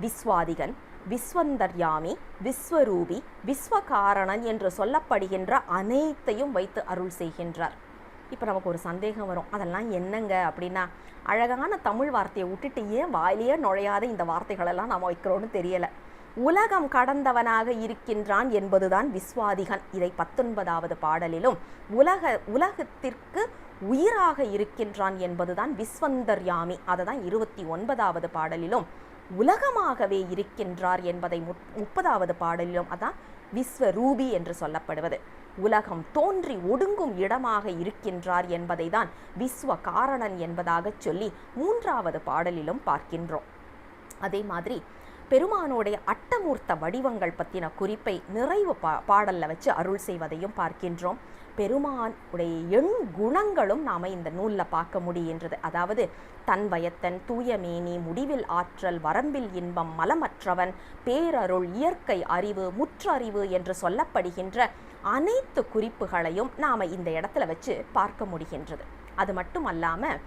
விஸ்வாதிகன், விஸ்வந்தர்யாமி, விஸ்வரூபி, விஸ்வகாரணன் என்று சொல்லப்படுகின்ற அனைத்தையும் வைத்து அருள் செய்கின்றார். இப்போ நமக்கு ஒரு சந்தேகம் வரும், அதெல்லாம் என்னங்க அப்படின்னா, அழகான தமிழ் வார்த்தையை விட்டுட்டு ஏன் வாயிலேயே நுழையாத இந்த வார்த்தைகளெல்லாம் நாம் வைக்கிறோன்னு தெரியலை. உலகம் கடந்தவனாக இருக்கின்றான் என்பதுதான் விஸ்வாதிகன், இதை 19வது பாடலிலும், உலகத்திற்கு உயிராக இருக்கின்றான் என்பதுதான் விஸ்வந்தர்யாமி, அதை தான் 29வது பாடலிலும், உலகமாகவே இருக்கின்றார் என்பதை 30வது பாடலிலும், அதான் விஸ்வரூபி என்று சொல்லப்படுவது, உலகம் தோன்றி ஒடுங்கும் இடமாக இருக்கின்றார் என்பதை தான் விஸ்வ காரணன் என்பதாக சொல்லி 3வது பாடலிலும் பார்க்கின்றோம். அதே மாதிரி பெருமானுடைய அட்டமூர்த்த வடிவங்கள் பற்றின குறிப்பை நிறைவு பாடல்ல வச்சு அருள் செய்வதையும் பார்க்கின்றோம். பெருமானுடைய எண் குணங்களும் நாம் இந்த நூலில் பார்க்க முடிகின்றது. அதாவது தன்வயத்தன், தூயமேனி, முடிவில் ஆற்றல், வரம்பில் இன்பம், மலமற்றவன், பேரருள், இயற்கை அறிவு, முற்றறிவு என்று சொல்லப்படுகின்ற அனைத்து குறிப்புகளையும் நாம் இந்த இடத்துல வச்சு பார்க்க முடிகின்றது. அது மட்டும் அல்லாமல்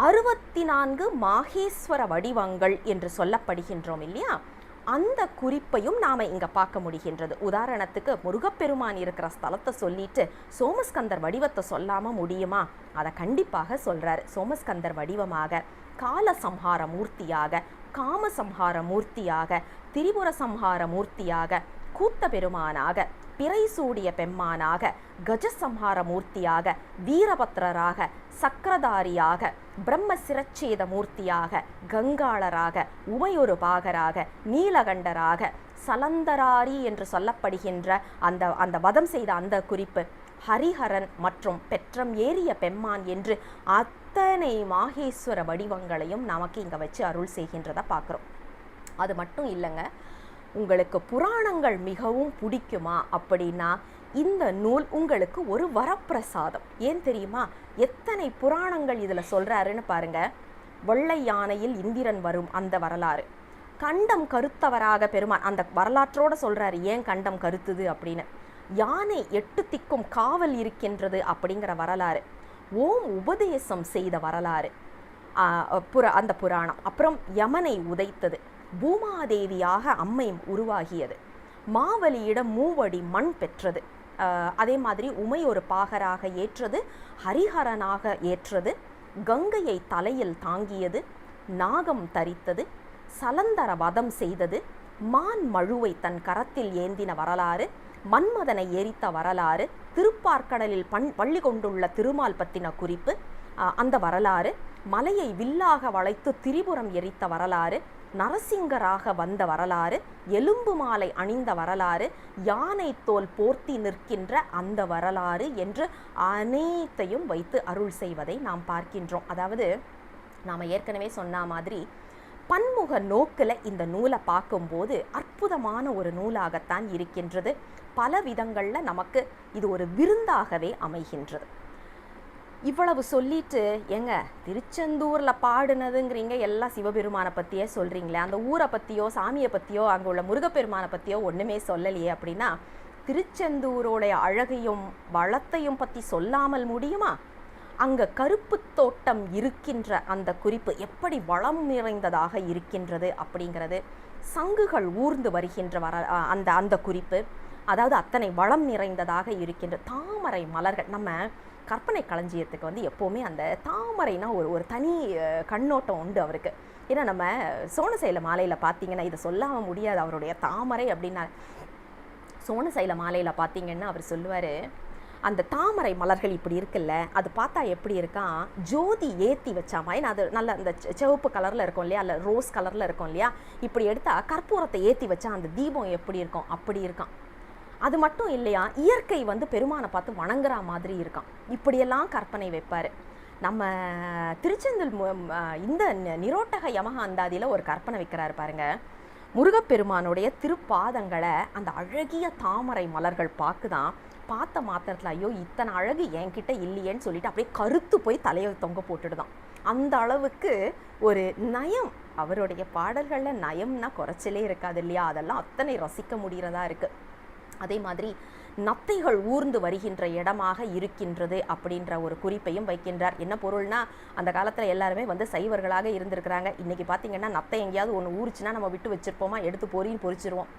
64 மாகேஸ்வர வடிவங்கள் என்று சொல்லப்படுகின்றோம் இல்லையா, அந்த குறிப்பையும் நாம் இங்கே பார்க்க முடிகின்றது. உதாரணத்துக்கு முருகப்பெருமான் இருக்கிற ஸ்தலத்தை சொல்லிட்டு சோமஸ்கந்தர் வடிவத்தை சொல்லாமல் முடியுமா? அதை கண்டிப்பாக சொல்கிறார். சோமஸ்கந்தர் வடிவமாக, கால சம்ஹார மூர்த்தியாக, காமசம்ஹார மூர்த்தியாக, திரிபுர சம்ஹார மூர்த்தியாக, கூத்த பெருமானாக, பிறை சூடிய பெம்மானாக, கஜசம்ஹார மூர்த்தியாக, வீரபத்ரராக, சக்கரதாரியாக, பிரம்ம சிரச்சேத மூர்த்தியாக, கங்காளராக, உமையொரு பாகராக, நீலகண்டராக, சலந்தராரி என்று சொல்லப்படுகின்ற அந்த வதம் செய்த அந்த குறிப்பு, ஹரிஹரன் மற்றும் பெற்றம் ஏறிய பெம்மான் என்று அத்தனை மாகேஸ்வர வடிவங்களையும் நமக்கு இங்கே வச்சு அருள் செய்கின்றதை பார்க்குறோம். அது மட்டும் இல்லைங்க, உங்களுக்கு புராணங்கள் மிகவும் பிடிக்குமா அப்படின்னா இந்த நூல் உங்களுக்கு ஒரு வரப்பிரசாதம். ஏன் தெரியுமா? எத்தனை புராணங்கள் இதில் சொல்கிறாருன்னு பாருங்க. வெள்ளை யானையில் இந்திரன் வரும் அந்த வரலாறு, கண்டம் கருத்தவராக பெருமான் அந்த வரலாற்றோடு சொல்கிறாரு ஏன் கண்டம் கருத்துது அப்படின்னு, யானை 8 திக்கும் காவல் இருக்கின்றது அப்படிங்கிற வரலாறு, ஓம் உபதேசம் செய்த வரலாறு, அந்த புராணம், அப்புறம் யமனை உதைத்தது, பூமாதேவியாக அம்மை உருவாகியது, மாவலியிடம் மூவடி மண் பெற்றது, அதே மாதிரி உமை ஒரு பாகராக ஏற்றது, ஹரிஹரனாக ஏற்றது, கங்கையை தலையில் தாங்கியது, நாகம் தரித்தது, சலந்தர வதம் செய்தது, மான் மழுவை தன் கரத்தில் ஏந்தின வரலாறு, மன்மதனை எரித்த வரலாறு, திருப்பார்க்கடலில் பள்ளி கொண்டுள்ள திருமால் பத்தின குறிப்பு, அந்த வரலாறு, மலையை வில்லாக வளைத்து திரிபுரம் எரித்த வரலாறு, நரசிங்கராக வந்த வரலாறு, எலும்பு மாலை அணிந்த வரலாறு, யானை தோல் போர்த்தி நிற்கின்ற அந்த வரலாறு என்று அனைத்தையும் வைத்து அருள் செய்வதை நாம் பார்க்கின்றோம். அதாவது நாம் ஏற்கனவே சொன்ன மாதிரி பன்முக நோக்கில் இந்த நூலை பார்க்கும்போது அற்புதமான ஒரு நூலாகத்தான் இருக்கின்றது. பல விதங்களில் நமக்கு இது ஒரு விருந்தாகவே அமைகின்றது. இவ்வளவு சொல்லிட்டு எங்க திருச்செந்தூரில் பாடுனதுங்கிறீங்க, எல்லாம் சிவபெருமானை பற்றியே சொல்கிறீங்களே, அந்த ஊரை பற்றியோ சாமியை பற்றியோ அங்கே உள்ள முருகப்பெருமானை பற்றியோ ஒன்றுமே சொல்லலையே அப்படின்னா திருச்செந்தூரோடைய அழகையும் வளத்தையும் பற்றி சொல்லாமல் முடியுமா? அங்கே கருப்பு தோட்டம் இருக்கின்ற அந்த குறிப்பு எப்படி வளம் நிறைந்ததாக இருக்கின்றது அப்படிங்கிறது, சங்குகள் ஊர்ந்து வருகின்ற அந்த அந்த குறிப்பு, அதாவது அத்தனை வளம் நிறைந்ததாக இருக்கின்ற தாமரை மலர்கள். நம்ம கற்பனை களஞ்சியத்துக்கு வந்து எப்போவுமே அந்த தாமரைனா ஒரு தனி கண்ணோட்டம் உண்டு அவருக்கு. ஏன்னா நம்ம சோனசைல மாலையில் பார்த்தீங்கன்னா, இதை சொல்லாம முடியாது, அவருடைய தாமரை அப்படின்னா. சோனசைல மாலையில் பார்த்தீங்கன்னா அவர் சொல்லுவார், அந்த தாமரை மலர்கள் இப்படி இருக்குல்ல, அது பார்த்தா எப்படி இருக்கான், ஜோதி ஏற்றி வச்சாமா. ஏன்னா அது நல்ல அந்த சிவப்பு கலரில் இருக்கும் இல்லையா, அல்ல ரோஸ் கலரில் இருக்கும் இல்லையா, இப்படி எடுத்தால் கற்பூரத்தை ஏற்றி வச்சா அந்த தீபம் எப்படி இருக்கும் அப்படி இருக்கான். அது மட்டும் இல்லையா, இயற்கை வந்து பெருமானை பார்த்து வணங்குற மாதிரி இருக்கான். இப்படியெல்லாம் கற்பனை வைப்பார். நம்ம திருச்செந்தூர் இந்த நிரோட்டக யமக அந்தாதியில் ஒரு கற்பனை வைக்கிறாரு பாருங்க. முருகப்பெருமானுடைய திருப்பாதங்களை அந்த அழகிய தாமரை மலர்கள் பார்க்குதான், பார்த்த மாத்திரத்தில் ஐயோ இத்தனை அழகு என்கிட்ட இல்லையேன்னு சொல்லிட்டு அப்படியே கருத்து போய் தலையை தொங்க போட்டுடுதான். அந்த அளவுக்கு ஒரு நயம், அவருடைய பாடல்களில் நயம்னா குறைச்சலே இருக்காது இல்லையா, அதெல்லாம் அத்தனை ரசிக்க முடிகிறதா இருக்குது. அதே மாதிரி நத்தைகள் ஊர்ந்து வருகின்ற இடமாக இருக்கின்றது அப்படின்ற ஒரு குறிப்பையும் வைக்கின்றார். என்ன பொருள்னா, அந்த காலத்தில் எல்லாருமே வந்து சைவர்களாக இருந்திருக்கிறாங்க. இன்றைக்கி பார்த்திங்கன்னா நத்தை எங்கேயாவது ஒன்று ஊறிச்சுன்னா நம்ம விட்டு வச்சுருப்போமா, எடுத்து பொறின்னு பொறிச்சிருவோம்.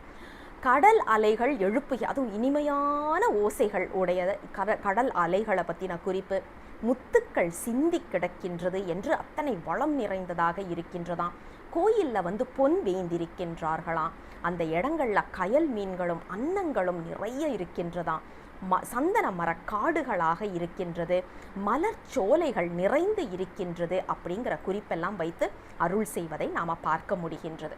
கடல் அலைகள் எழுப்புக, அதுவும் இனிமையான ஓசைகள் உடைய கடல் அலைகளை பற்றின குறிப்பு, முத்துக்கள் சிந்தி கிடக்கின்றது என்று அத்தனை வளம் நிறைந்ததாக இருக்கின்றதாம். கோயிலில் வந்து பொன் வேந்திருக்கின்றார்களாம். அந்த இடங்களில் கயல் மீன்களும் அன்னங்களும் நிறைய இருக்கின்றதாம். சந்தன மரக்காடுகளாக இருக்கின்றது, மலர் சோலைகள் நிறைந்து இருக்கின்றது அப்படிங்கிற குறிப்பெல்லாம் வைத்து அருள் செய்வதை நாம் பார்க்க முடிகின்றது.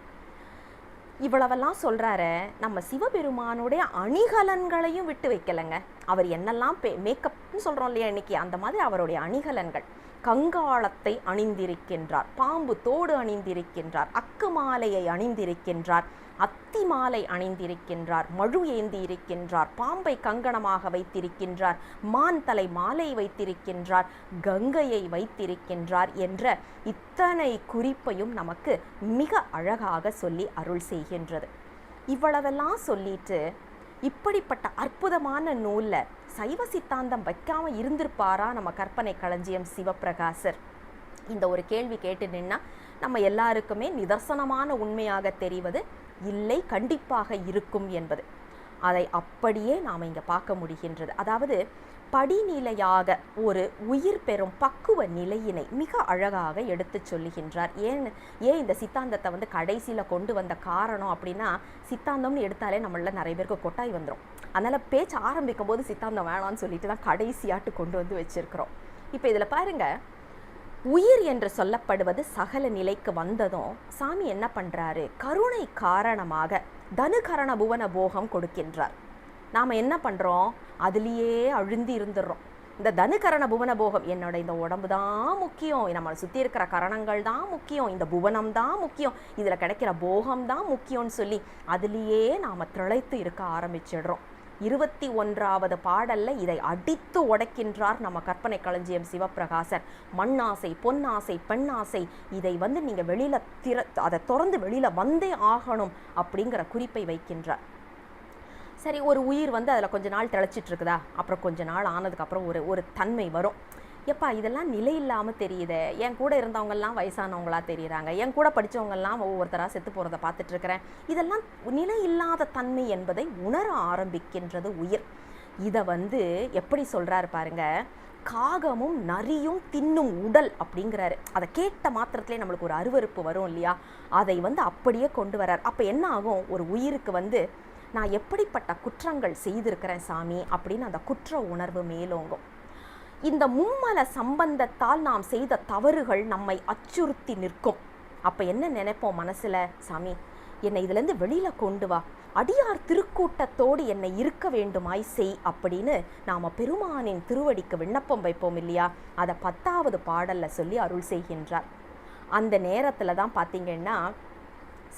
இவ்வளவெல்லாம் சொல்கிறாரு. நம்ம சிவபெருமானுடைய அணிகலன்களையும் விட்டு வைக்கலைங்க. அவர் என்னெல்லாம் மேக்கப்னு சொல்கிறோம் இல்லையா இன்னைக்கு, அந்த மாதிரி அவருடைய அணிகலன்கள். கங்காளத்தை அணிந்திருக்கின்றார், பாம்பு தோடு அணிந்திருக்கின்றார், அக்கு மாலையை அணிந்திருக்கின்றார், அத்தி மாலை அணிந்திருக்கின்றார், மழு ஏந்தி இருக்கின்றார், பாம்பை கங்கணமாக வைத்திருக்கின்றார், மான் தலை மாலை வைத்திருக்கின்றார், கங்கையை வைத்திருக்கின்றார் என்ற இத்தனை குறிப்பையும் நமக்கு மிக அழகாக சொல்லி அருள் செய்கின்றது. இவ்வளவெல்லாம் சொல்லிட்டு இப்படிப்பட்ட அற்புதமான நூலில் சைவ சித்தாந்தம் வைக்காமல் இருந்திருப்பாரா நம்ம கற்பனை களஞ்சியம் சிவப்பிரகாசர்? இந்த ஒரு கேள்வி கேட்டு நின்னா நம்ம எல்லாருக்குமே நிதர்சனமான உண்மையாக தெரிவது இல்லை, கண்டிப்பாக இருக்கும் என்பது. அதை அப்படியே நாம் இங்கே பார்க்க முடிகின்றது. அதாவது படிநிலையாக ஒரு உயிர் பெறும் பக்குவ நிலையினை மிக அழகாக எடுத்து சொல்லுகின்றார். ஏன் இந்த சித்தாந்தத்தை வந்து கடைசியில் கொண்டு வந்த காரணம் அப்படின்னா, சித்தாந்தம்னு எடுத்தாலே நம்மள நிறைய பேருக்கு கொட்டாய் வந்துடும். அதனால் பேச்சு ஆரம்பிக்கும் போது சித்தாந்தம் வேணான்னு சொல்லிட்டு தான் கடைசியாட்டு கொண்டு வந்து வச்சிருக்கிறோம். இப்போ இதில் பாருங்க, உயிர் என்று சொல்லப்படுவது சகல நிலைக்கு வந்ததும் சாமி என்ன பண்ணுறாரு, கருணை காரணமாக தனுகரண புவன போகம் கொடுக்கின்றார். நாம் என்ன பண்ணுறோம், அதுலேயே அழுந்தி இருந்துடுறோம். இந்த தனுகரண புவன போகம், என்னோட இந்த உடம்பு தான் முக்கியம், நம்மளை சுற்றி இருக்கிற கரணங்கள் தான் முக்கியம், இந்த புவனம் தான் முக்கியம், இதில் கிடைக்கிற போகம் தான் முக்கியம்னு சொல்லி அதுலேயே நாம் திளைத்து இருக்க ஆரம்பிச்சிடுறோம். 21வது பாடல்ல இதை அடித்து உடைக்கின்றார் நம்ம கற்பனை களஞ்சியம் சிவப்பிரகாசர். மண்ணாசை, பொன்னாசை, பெண்ணாசை, இதை வந்து நீங்கள் வெளியில் அதை திறந்து வெளியில் வந்தே ஆகணும் அப்படிங்கிற குறிப்பை வைக்கின்றார். சரி, ஒரு உயிர் வந்து அதில் கொஞ்ச நாள் திளைச்சிட்டு இருக்குதா, அப்புறம் கொஞ்ச நாள் ஆனதுக்கப்புறம் ஒரு தன்மை வரும். எப்பா இதெல்லாம் நிலை இல்லாமல் தெரியுது, என் கூட இருந்தவங்கெல்லாம் வயசானவங்களாக தெரியுறாங்க, என் கூட படித்தவங்கெல்லாம் ஒவ்வொருத்தராக செத்து போகிறத பார்த்துட்ருக்கிறேன், இதெல்லாம் நிலை இல்லாத தன்மை என்பதை உணர ஆரம்பிக்கின்றது உயிர். இதை வந்து எப்படி சொல்கிறாரு பாருங்க, காகமும் நரியும் தின்னும் உடல் அப்படிங்கிறாரு. அதை கேட்ட மாத்திரத்திலே நம்மளுக்கு ஒரு அருவருப்பு வரும் இல்லையா, அதை வந்து அப்படியே கொண்டு வர்றார். அப்போ என்ன ஆகும், ஒரு உயிருக்கு வந்து நான் எப்படிப்பட்ட குற்றங்கள் செய்திருக்கிறேன் சாமி அப்படின்னு அந்த குற்ற உணர்வு மேலோங்கும். இந்த மும்மல சம்பந்தத்தால் நாம் செய்த தவறுகள் நம்மை அச்சுறுத்தி நிற்கும். அப்போ என்ன நினைப்போம் மனசில், சாமி என்னை இதுலேருந்து வெளியில் கொண்டு வா, அடியார் திருக்கூட்டத்தோடு என்னை இருக்க வேண்டுமாய் செய் அப்படின்னு நாம் பெருமானின் திருவடிக்கு விண்ணப்பம் வைப்போம் இல்லையா, அதை 10வது பாடலில் சொல்லி அருள் செய்கின்றார். அந்த நேரத்தில் தான் பார்த்தீங்கன்னா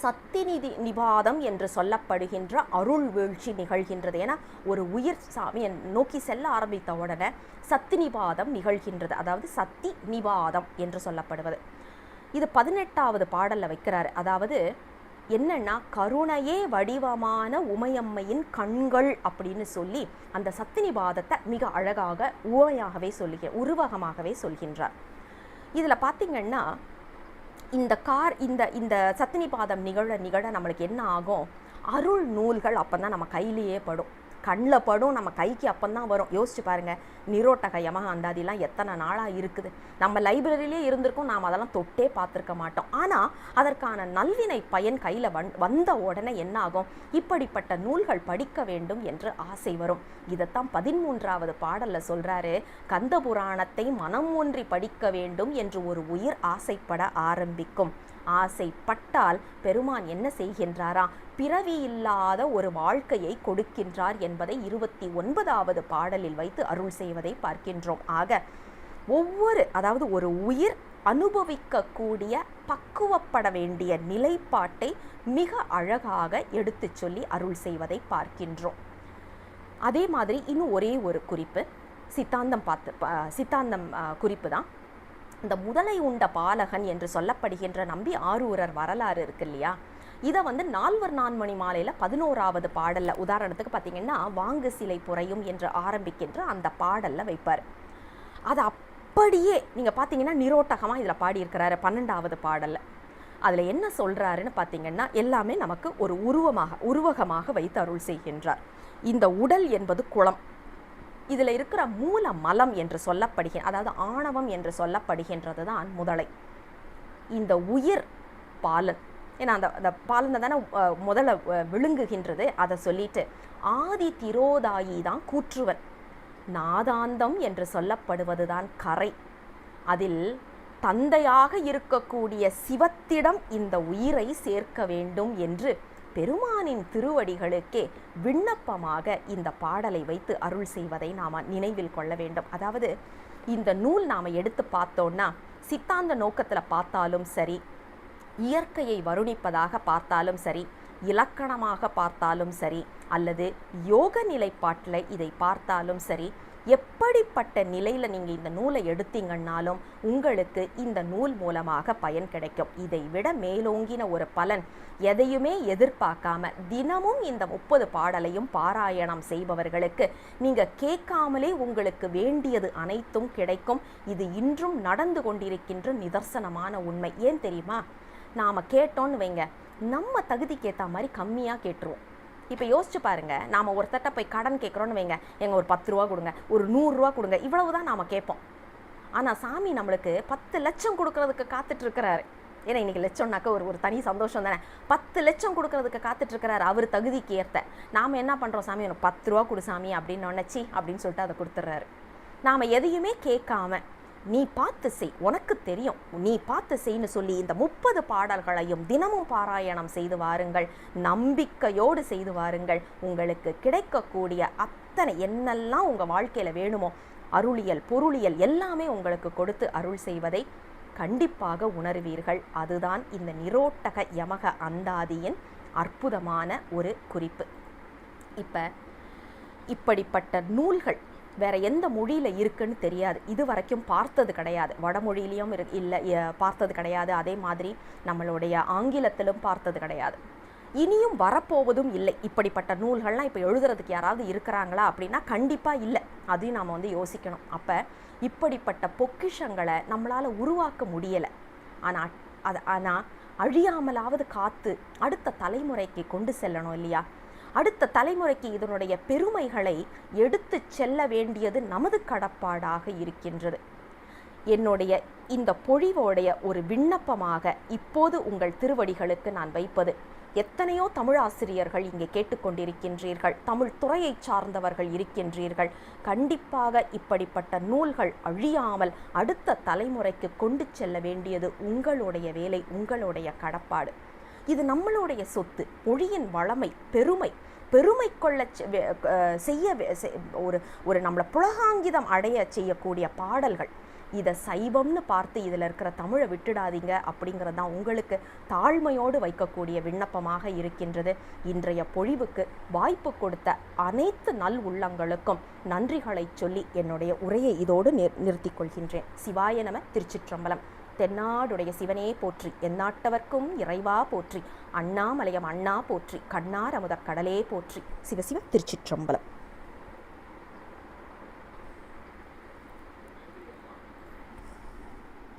சத்திநிதி நிபாதம் என்று சொல்லப்படுகின்ற அருள் வீழ்ச்சி நிகழ்கின்றது. ஏன்னா ஒரு உயிர் சாமியை நோக்கி செல்ல ஆரம்பித்த உடனே சத்தி நிபாதம் நிகழ்கின்றது. அதாவது சத்தி நிபாதம் என்று சொல்லப்படுவது. இது 18வது பாடலில் வைக்கிறாரு. அதாவது என்னன்னா கருணையே வடிவமான உமையம்மையின் கண்கள் அப்படின்னு சொல்லி அந்த சத்தினிபாதத்தை மிக அழகாக உருவகமாகவே சொல்கின்றார். இதில் பார்த்தீங்கன்னா இந்த சத்தினிபாதம் நிகழ நம்மளுக்கு என்ன ஆகும், அருள் நூல்கள் அப்போதான் நம்ம கையிலேயே படும், கண்ணில் படும், நம்ம கைக்கு அப்போதான் வரும். யோசிச்சு பாருங்கள், நிரோட்டக யமக அந்தாதிலாம் எத்தனை நாளாக இருக்குது. நம்ம லைப்ரரியிலே இருந்திருக்கோம், நாம் அதெல்லாம் தொட்டே பார்த்துருக்க மாட்டோம். ஆனால் அதற்கான நல்வினை பயன் கையில் வந்த உடனே என்ன ஆகும், இப்படிப்பட்ட நூல்கள் படிக்க வேண்டும் என்று ஆசை வரும். இதைத்தான் 13வது பாடலில் சொல்கிறாரு, கந்த புராணத்தை மனம் ஒன்றி படிக்க வேண்டும் என்று ஒரு உயிர் ஆசைப்பட ஆரம்பிக்கும். ஆசைப்பட்டால் பெருமான் என்ன செய்கின்றாரா, பிறவி இல்லாத ஒரு வாழ்க்கையை கொடுக்கின்றார் என்பதை 29வது பாடலில் வைத்து அருள் செய்வதை பார்க்கின்றோம். ஆக அதாவது ஒரு உயிர் அனுபவிக்கக்கூடிய பக்குவப்பட வேண்டிய நிலைப்பாட்டை மிக அழகாக எடுத்து சொல்லி அருள் செய்வதை பார்க்கின்றோம். அதே மாதிரி இன்னும் ஒரே ஒரு குறிப்பு, சித்தாந்தம் குறிப்பு தான். இந்த முதலை உண்ட பாலகன் என்று சொல்லப்படுகின்ற நம்பி ஆரூரர் வரலாறு இருக்கு இல்லையா, இதை நால்வர் நான்மணி மாலையில் 11வது பாடலில், உதாரணத்துக்கு பார்த்தீங்கன்னா வாங்கு சிலை புரையும் என்று ஆரம்பிக்கின்ற அந்த பாடலில் வைப்பார். அது அப்படியே நீங்கள் பார்த்தீங்கன்னா நிரோட்டகமாக இதில் பாடியிருக்கிறாரு 12வது பாடலில். அதில் என்ன சொல்கிறாருன்னு பார்த்தீங்கன்னா எல்லாமே நமக்கு ஒரு உருவகமாக வைத்து அருள் செய்கின்றார். இந்த உடல் என்பது குளம், இதில் இருக்கிற மூல மலம் என்று அதாவது ஆணவம் என்று சொல்லப்படுகின்றது தான் முதலை. இந்த உயிர் பாலன், ஏன்னா அந்த பாலனை தானே முதல்ல விழுங்குகின்றது. அதை சொல்லிட்டு ஆதி திரோதாயி தான் கூற்றுவன், நாதாந்தம் என்று சொல்லப்படுவது தான் கரை. அதில் தந்தையாக இருக்கக்கூடிய சிவத்திடம் இந்த உயிரை சேர்க்க வேண்டும் என்று பெருமானின் திருவடிகளுக்கே விண்ணப்பமாக இந்த பாடலை வைத்து அருள் செய்வதை நாம் நினைவில் கொள்ள வேண்டும். அதாவது இந்த நூல் நாம் எடுத்து பார்த்தோன்னா சித்தாந்த நோக்கத்தில் பார்த்தாலும் சரி, இயற்கையை வருணிப்பதாக பார்த்தாலும் சரி, இலக்கணமாக பார்த்தாலும் சரி, அல்லது யோக நிலைப்பாட்டில் இதை பார்த்தாலும் சரி, எப்படிப்பட்ட நிலையில் நீங்கள் இந்த நூலை எடுத்தீங்கன்னாலும் உங்களுக்கு இந்த நூல் மூலமாக பயன் கிடைக்கும். இதை விட மேலோங்கின ஒரு பலன் எதையுமே எதிர்பார்க்காம தினமும் இந்த 30 பாடலையும் பாராயணம் செய்பவர்களுக்கு நீங்கள் கேட்காமலே உங்களுக்கு வேண்டியது அனைத்தும் கிடைக்கும். இது இன்றும் நடந்து கொண்டிருக்கின்ற நிதர்சனமான உண்மை. ஏன் தெரியுமா, நாம் கேட்டோன்னு வைங்க, நம்ம தகுதிக்கு ஏற்ற மாதிரி கம்மியாக கேட்டுருவோம். இப்போ யோசிச்சு பாருங்க, நாம் ஒருத்தட்ட போய் கடன் கேட்குறோன்னு வைங்க, எங்கள் ஒரு 10 ரூபா கொடுங்க, ஒரு 100 ரூபா கொடுங்க, இவ்வளவு தான் நாம் கேட்போம். ஆனால் சாமி நம்மளுக்கு 10 லட்சம் கொடுக்கறதுக்கு காத்துட்ருக்கிறாரு. ஏன்னா இன்றைக்கி லட்சம்னாக்க ஒரு தனி சந்தோஷம் தானே. 10 லட்சம் கொடுக்கறதுக்கு காத்துட்ருக்கிறாரு அவர் தகுதிக்கு ஏற்ற. நாம் என்ன பண்ணுறோம், சாமி எனக்கு 10 ரூபா கொடு சாமி அப்படின்னு நினச்சி அப்படின்னு சொல்லிட்டு அதை கொடுத்துட்றாரு. நாம் எதையுமே கேட்காம நீ பார்த்து செய், உனக்கு தெரியும், நீ பார்த்து செய்ன்னு சொல்லி இந்த 30 பாடல்களையும் தினமும் பாராயணம் செய்து வாருங்கள், நம்பிக்கையோடு செய்து வாருங்கள். உங்களுக்கு கிடைக்கக்கூடிய அத்தனை என்னெல்லாம் உங்கள் வாழ்க்கையில் வேணுமோ அருளியல் பொருளியல் எல்லாமே உங்களுக்கு கொடுத்து அருள் செய்வதை கண்டிப்பாக உணர்வீர்கள். அதுதான் இந்த நிரோட்டக யமக அந்தாதியின் அற்புதமான ஒரு குறிப்பு. இப்படிப்பட்ட நூல்கள் வேற எந்த மொழியில் இருக்குன்னு தெரியாது, இது வரைக்கும் பார்த்தது கிடையாது. வடமொழியிலையும் இல்லை பார்த்தது கிடையாது, அதே மாதிரி நம்மளுடைய ஆங்கிலத்திலும் பார்த்தது கிடையாது, இனியும் வரப்போவதும் இல்லை. இப்படிப்பட்ட நூல்கள்லாம் இப்போ எழுதுறதுக்கு யாராவது இருக்கிறாங்களா அப்படின்னா கண்டிப்பாக இல்லை. அதையும் நாம் யோசிக்கணும். அப்போ இப்படிப்பட்ட பொக்கிஷங்களை நம்மளால் உருவாக்க முடியலை. ஆனால் அழியாமலாவது காத்து அடுத்த தலைமுறைக்கு கொண்டு செல்லணும் இல்லையா? அடுத்த தலைமுறைக்கு இதனுடைய பெருமைகளை எடுத்து செல்ல வேண்டியது நமது கடப்பாடாக இருக்கின்றது. என்னுடைய இந்த பொழிவோடைய ஒரு விண்ணப்பமாக இப்போது உங்கள் திருவடிகளுக்கு நான் வைப்பது, எத்தனையோ தமிழாசிரியர்கள் இங்கே கேட்டுக்கொண்டிருக்கின்றீர்கள், தமிழ் துறையை சார்ந்தவர்கள் இருக்கின்றீர்கள். கண்டிப்பாக இப்படிப்பட்ட நூல்கள் அழியாமல் அடுத்த தலைமுறைக்கு கொண்டு செல்ல வேண்டியது உங்களுடைய வேலை, உங்களுடைய கடப்பாடு. இது நம்மளுடைய சொத்து, மொழியின் வளமை, பெருமை கொள்ள செய்ய ஒரு நம்மளை புலகாங்கிதம் அடைய செய்யக்கூடிய பாடல்கள். இதை சைவம்னு பார்த்து இதில் இருக்கிற தமிழை விட்டுடாதீங்க அப்படிங்கிறது தான் உங்களுக்கு தாழ்மையோடு வைக்கக்கூடிய விண்ணப்பமாக இருக்கின்றது. இன்றைய பொழிவுக்கு வாய்ப்பு கொடுத்த அனைத்து நல் உள்ளங்களுக்கும் நன்றிகளை சொல்லி என்னுடைய உரையை இதோடு நிறுத்திக் கொள்கின்றேன். சிவாய நம. திருச்சிற்றம்பலம். தென்னாடுடைய சிவனே போற்றி, எந்நாட்டவர்க்கும் இறைவா போற்றி, அண்ணாமலையம் அண்ணா போற்றி, கண்ணார் அமுதக் கடலே போற்றி. சிவசிவ திருச்சிற்றம்பலம்.